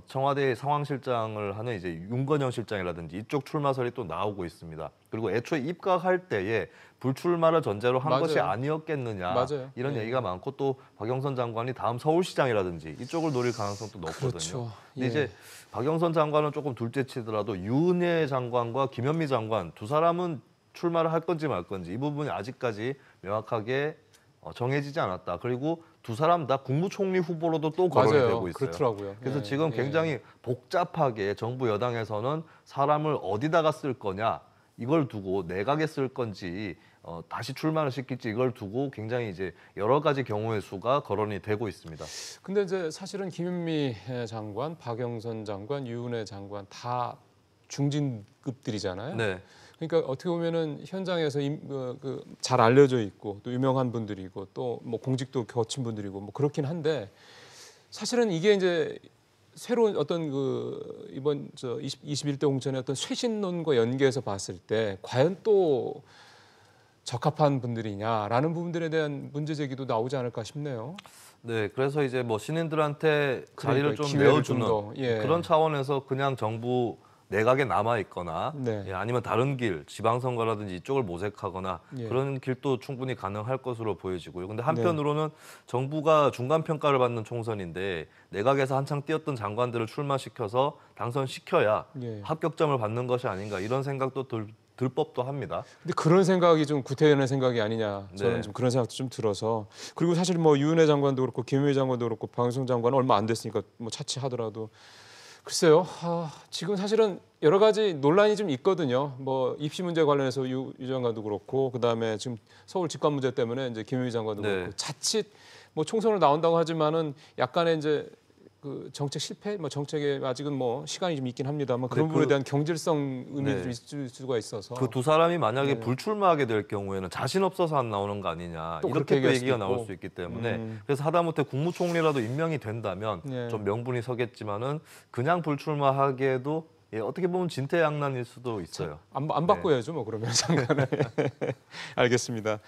청와대 상황실장을 하는 이제 윤건영 실장이라든지 이쪽 출마설이 또 나오고 있습니다. 그리고 애초에 입각할 때에 불출마를 전제로 한 맞아요. 것이 아니었겠느냐 맞아요. 이런 예. 얘기가 많고 또 박영선 장관이 다음 서울시장이라든지 이쪽을 노릴 가능성도 높거든요. 그렇죠. 근데 예. 이제 박영선 장관은 조금 둘째치더라도 윤해 장관과 김현미 장관 두 사람은 출마를 할 건지 말 건지 이 부분이 아직까지 명확하게 정해지지 않았다. 그리고 두 사람 다 국무총리 후보로도 또 거론이 맞아요. 되고 있어요. 그렇더라고요. 그래서 예, 지금 굉장히 복잡하게 정부 여당에서는 사람을 어디다가 쓸 거냐 이걸 두고 내각에 쓸 건지 다시 출마를 시킬지 이걸 두고 굉장히 이제 여러 가지 경우의 수가 거론이 되고 있습니다. 근데 이제 사실은 김현미 장관, 박영선 장관, 유은혜 장관 다 중진급들이잖아요. 네. 그러니까 어떻게 보면은 현장에서 잘 알려져 있고 또 유명한 분들이고 또 뭐 공직도 거친 분들이고 뭐 그렇긴 한데 사실은 이게 이제 새로운 어떤 이번 21대 공천의 어떤 쇄신론과 연계해서 봤을 때 과연 또 적합한 분들이냐라는 부분들에 대한 문제 제기도 나오지 않을까 싶네요. 네, 그래서 이제 뭐 신인들한테 자리를 그러니까 좀 기회를 내어주는 좀 더, 예. 그런 차원에서 그냥 정부 내각에 남아 있거나 네. 예, 아니면 다른 길, 지방선거라든지 이쪽을 모색하거나 예. 그런 길도 충분히 가능할 것으로 보여지고요. 근데 한편으로는 정부가 중간 평가를 받는 총선인데 내각에서 한창 뛰었던 장관들을 출마시켜서 당선시켜야 예. 합격점을 받는 것이 아닌가 이런 생각도 들 법도 합니다. 근데 그런 생각이 좀 구태연의 생각이 아니냐 저는 네. 좀 그런 생각도 좀 들어서 그리고 사실 뭐 유은혜 장관도 그렇고 김현미 장관도 그렇고 박영선 장관은 얼마 안 됐으니까 뭐 차치하더라도 글쎄요. 지금 사실은 여러 가지 논란이 좀 있거든요. 뭐 입시 문제 관련해서 유 장관도 그렇고 그다음에 지금 서울 직관 문제 때문에 이제 김현미 장관도 네. 그렇고 자칫 뭐 총선을 나온다고 하지만은 약간의 이제 그 정책 실패, 뭐 정책에 아직은 뭐 시간이 좀 있긴 합니다만 그런 부분에 대한 경질성 의미도 네. 좀 있을 수가 있어서 그 두 사람이 만약에 네. 불출마하게 될 경우에는 자신 없어서 안 나오는 거 아니냐 또 그렇게 이렇게 또 얘기할 얘기가 수도 나올 있고. 수 있기 때문에 그래서 하다못해 국무총리라도 임명이 된다면 네. 좀 명분이 서겠지만은 그냥 불출마하기에도 예, 어떻게 보면 진퇴양난일 수도 있어요. 안 네. 바꿔야죠, 뭐 그러면 장관을. 알겠습니다.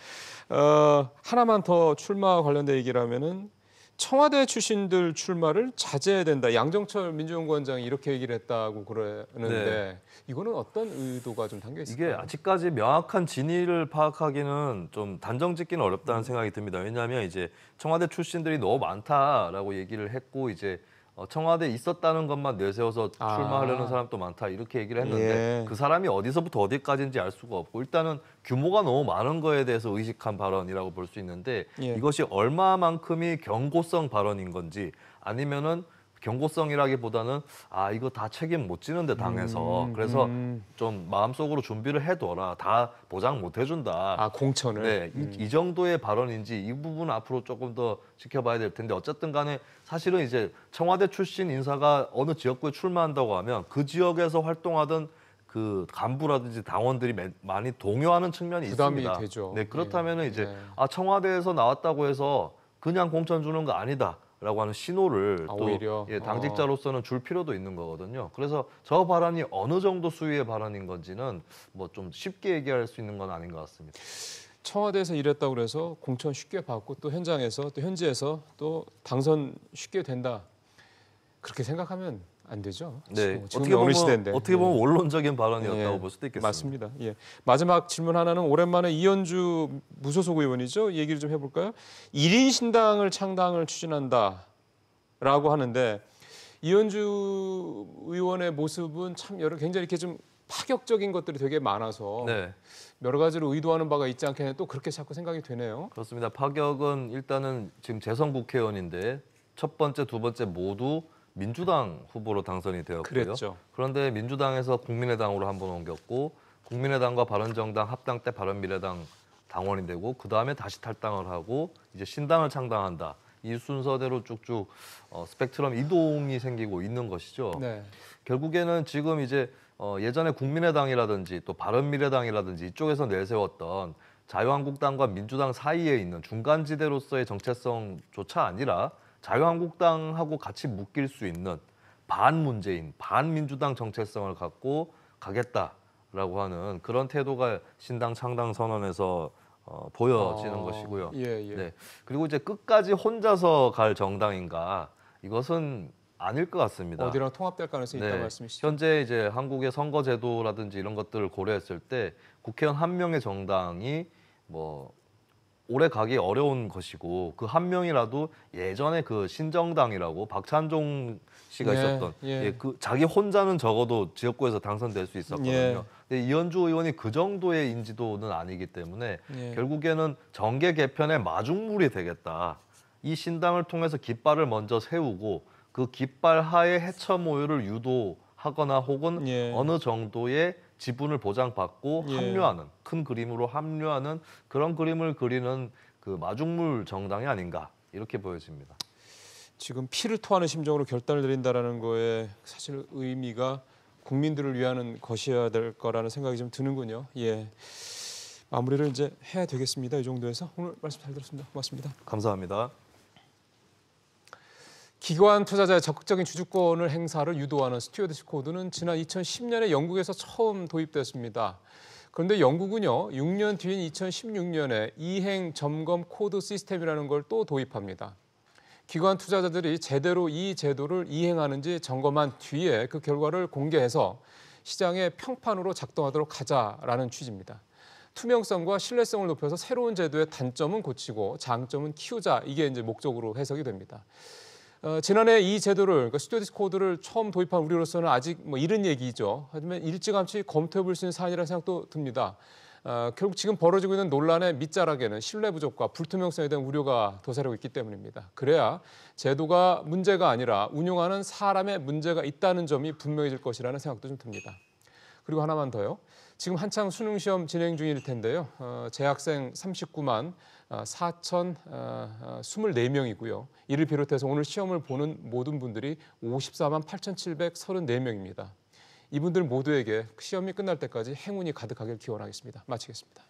하나만 더 출마 관련된 얘기를 하면은 청와대 출신들 출마를 자제해야 된다. 양정철 민주연구원장이 이렇게 얘기를 했다고 그러는데 네. 이거는 어떤 의도가 좀 담겨 있을까요? 이게 아직까지 명확한 진위를 파악하기는 좀 단정짓기는 어렵다는 생각이 듭니다. 왜냐하면 이제 청와대 출신들이 너무 많다라고 얘기를 했고 이제 청와대에 있었다는 것만 내세워서 출마하려는 사람도 많다 이렇게 얘기를 했는데 예. 그 사람이 어디서부터 어디까지인지 알 수가 없고 일단은 규모가 너무 많은 거에 대해서 의식한 발언이라고 볼 수 있는데 예. 이것이 얼마만큼이 경고성 발언인 건지 아니면은 경고성이라기보다는 이거 다 책임 못 지는데 당해서 그래서 좀 마음속으로 준비를 해둬라 다 보장 못 해준다. 공천을. 네, 이 정도의 발언인지 이 부분은 앞으로 조금 더 지켜봐야 될 텐데 어쨌든 간에 사실은 이제 청와대 출신 인사가 어느 지역구에 출마한다고 하면 그 지역에서 활동하던 그 간부라든지 당원들이 많이 동요하는 측면이 부담이 있습니다. 되죠. 네, 그렇다면은 예. 이제 네. 청와대에서 나왔다고 해서 그냥 공천 주는 거 아니다. 라고 하는 신호를 또 오히려? 당직자로서는 줄 필요도 있는 거거든요. 그래서 저 발언이 어느 정도 수위의 발언인 건지는 뭐 좀 쉽게 얘기할 수 있는 건 아닌 것 같습니다. 청와대에서 일했다고 그래서 공천 쉽게 받고 또 현장에서 또 현지에서 또 당선 쉽게 된다. 그렇게 생각하면 안 되죠. 네, 지금 어느 시대인데. 어떻게 보면 예. 원론적인 발언이었다고 예, 볼 수도 있겠습니다. 맞습니다. 예. 마지막 질문 하나는 오랜만에 이현주 무소속 의원이죠. 얘기를 좀 해볼까요? 1인 신당을 창당을 추진한다라고 하는데 이현주 의원의 모습은 참 굉장히 이렇게 좀 파격적인 것들이 되게 많아서 네, 여러 가지로 의도하는 바가 있지 않겠냐 또 그렇게 자꾸 생각이 되네요. 그렇습니다. 파격은 일단은 지금 재선 국회의원인데 첫 번째, 두 번째 모두 민주당 후보로 당선이 되었고요. 그랬죠. 그런데 민주당에서 국민의당으로 한번 옮겼고 국민의당과 바른정당 합당 때 바른미래당 당원이 되고 그 다음에 다시 탈당을 하고 이제 신당을 창당한다. 이 순서대로 쭉쭉 스펙트럼 이동이 생기고 있는 것이죠. 네. 결국에는 지금 이제 예전에 국민의당이라든지 또 바른미래당이라든지 이쪽에서 내세웠던 자유한국당과 민주당 사이에 있는 중간지대로서의 정체성조차 아니라 자유한국당하고 같이 묶일 수 있는 반문재인, 반민주당 정체성을 갖고 가겠다라고 하는 그런 태도가 신당 창당 선언에서 보여지는 것이고요. 예. 네. 그리고 이제 끝까지 혼자서 갈 정당인가 이것은 아닐 것 같습니다. 어디랑 통합될 가능성이 있다는 말씀이시죠? 현재 이제 한국의 선거제도라든지 이런 것들을 고려했을 때 국회의원 한 명의 정당이 뭐 오래 가기 어려운 것이고 그 한 명이라도 예전에 그 신정당이라고 박찬종 씨가 있었던 그 자기 혼자는 적어도 지역구에서 당선될 수 있었거든요. 근데 이현주 의원이 그 정도의 인지도는 아니기 때문에 결국에는 정계 개편의 마중물이 되겠다. 이 신당을 통해서 깃발을 먼저 세우고 그 깃발 하에 해처 모여를 유도하거나 혹은 어느 정도의 지분을 보장받고 합류하는 큰 그림으로 합류하는 그런 그림을 그리는 그 마중물 정당이 아닌가 이렇게 보여집니다. 지금 피를 토하는 심정으로 결단을 내린다라는 거에 사실 의미가 국민들을 위한 것이어야 될 거라는 생각이 좀 드는군요. 예, 마무리를 이제 해야 되겠습니다. 이 정도에서 오늘 말씀 잘 들었습니다. 고맙습니다. 감사합니다. 기관 투자자의 적극적인 주주권을 행사를 유도하는 스튜어드십 코드는 지난 2010년에 영국에서 처음 도입됐습니다. 그런데 영국은요, 6년 뒤인 2016년에 이행 점검 코드 시스템이라는 걸 또 도입합니다. 기관 투자자들이 제대로 이 제도를 이행하는지 점검한 뒤에 그 결과를 공개해서 시장의 평판으로 작동하도록 하자라는 취지입니다. 투명성과 신뢰성을 높여서 새로운 제도의 단점은 고치고 장점은 키우자, 이게 이제 목적으로 해석이 됩니다. 지난해 이 제도를, 그러니까 스튜어디스 코드를 처음 도입한 우리로서는 아직 이른 얘기죠. 하지만 일찌감치 검토해 볼 수 있는 사안이라는 생각도 듭니다. 결국 지금 벌어지고 있는 논란의 밑자락에는 신뢰 부족과 불투명성에 대한 우려가 도사리고 있기 때문입니다. 그래야 제도가 문제가 아니라 운용하는 사람의 문제가 있다는 점이 분명해질 것이라는 생각도 좀 듭니다. 그리고 하나만 더요. 지금 한창 수능 시험 진행 중일 텐데요. 재학생 39만 4,024명이고요. 이를 비롯해서 오늘 시험을 보는 모든 분들이 54만 8,734명입니다. 이분들 모두에게 시험이 끝날 때까지 행운이 가득하길 기원하겠습니다. 마치겠습니다.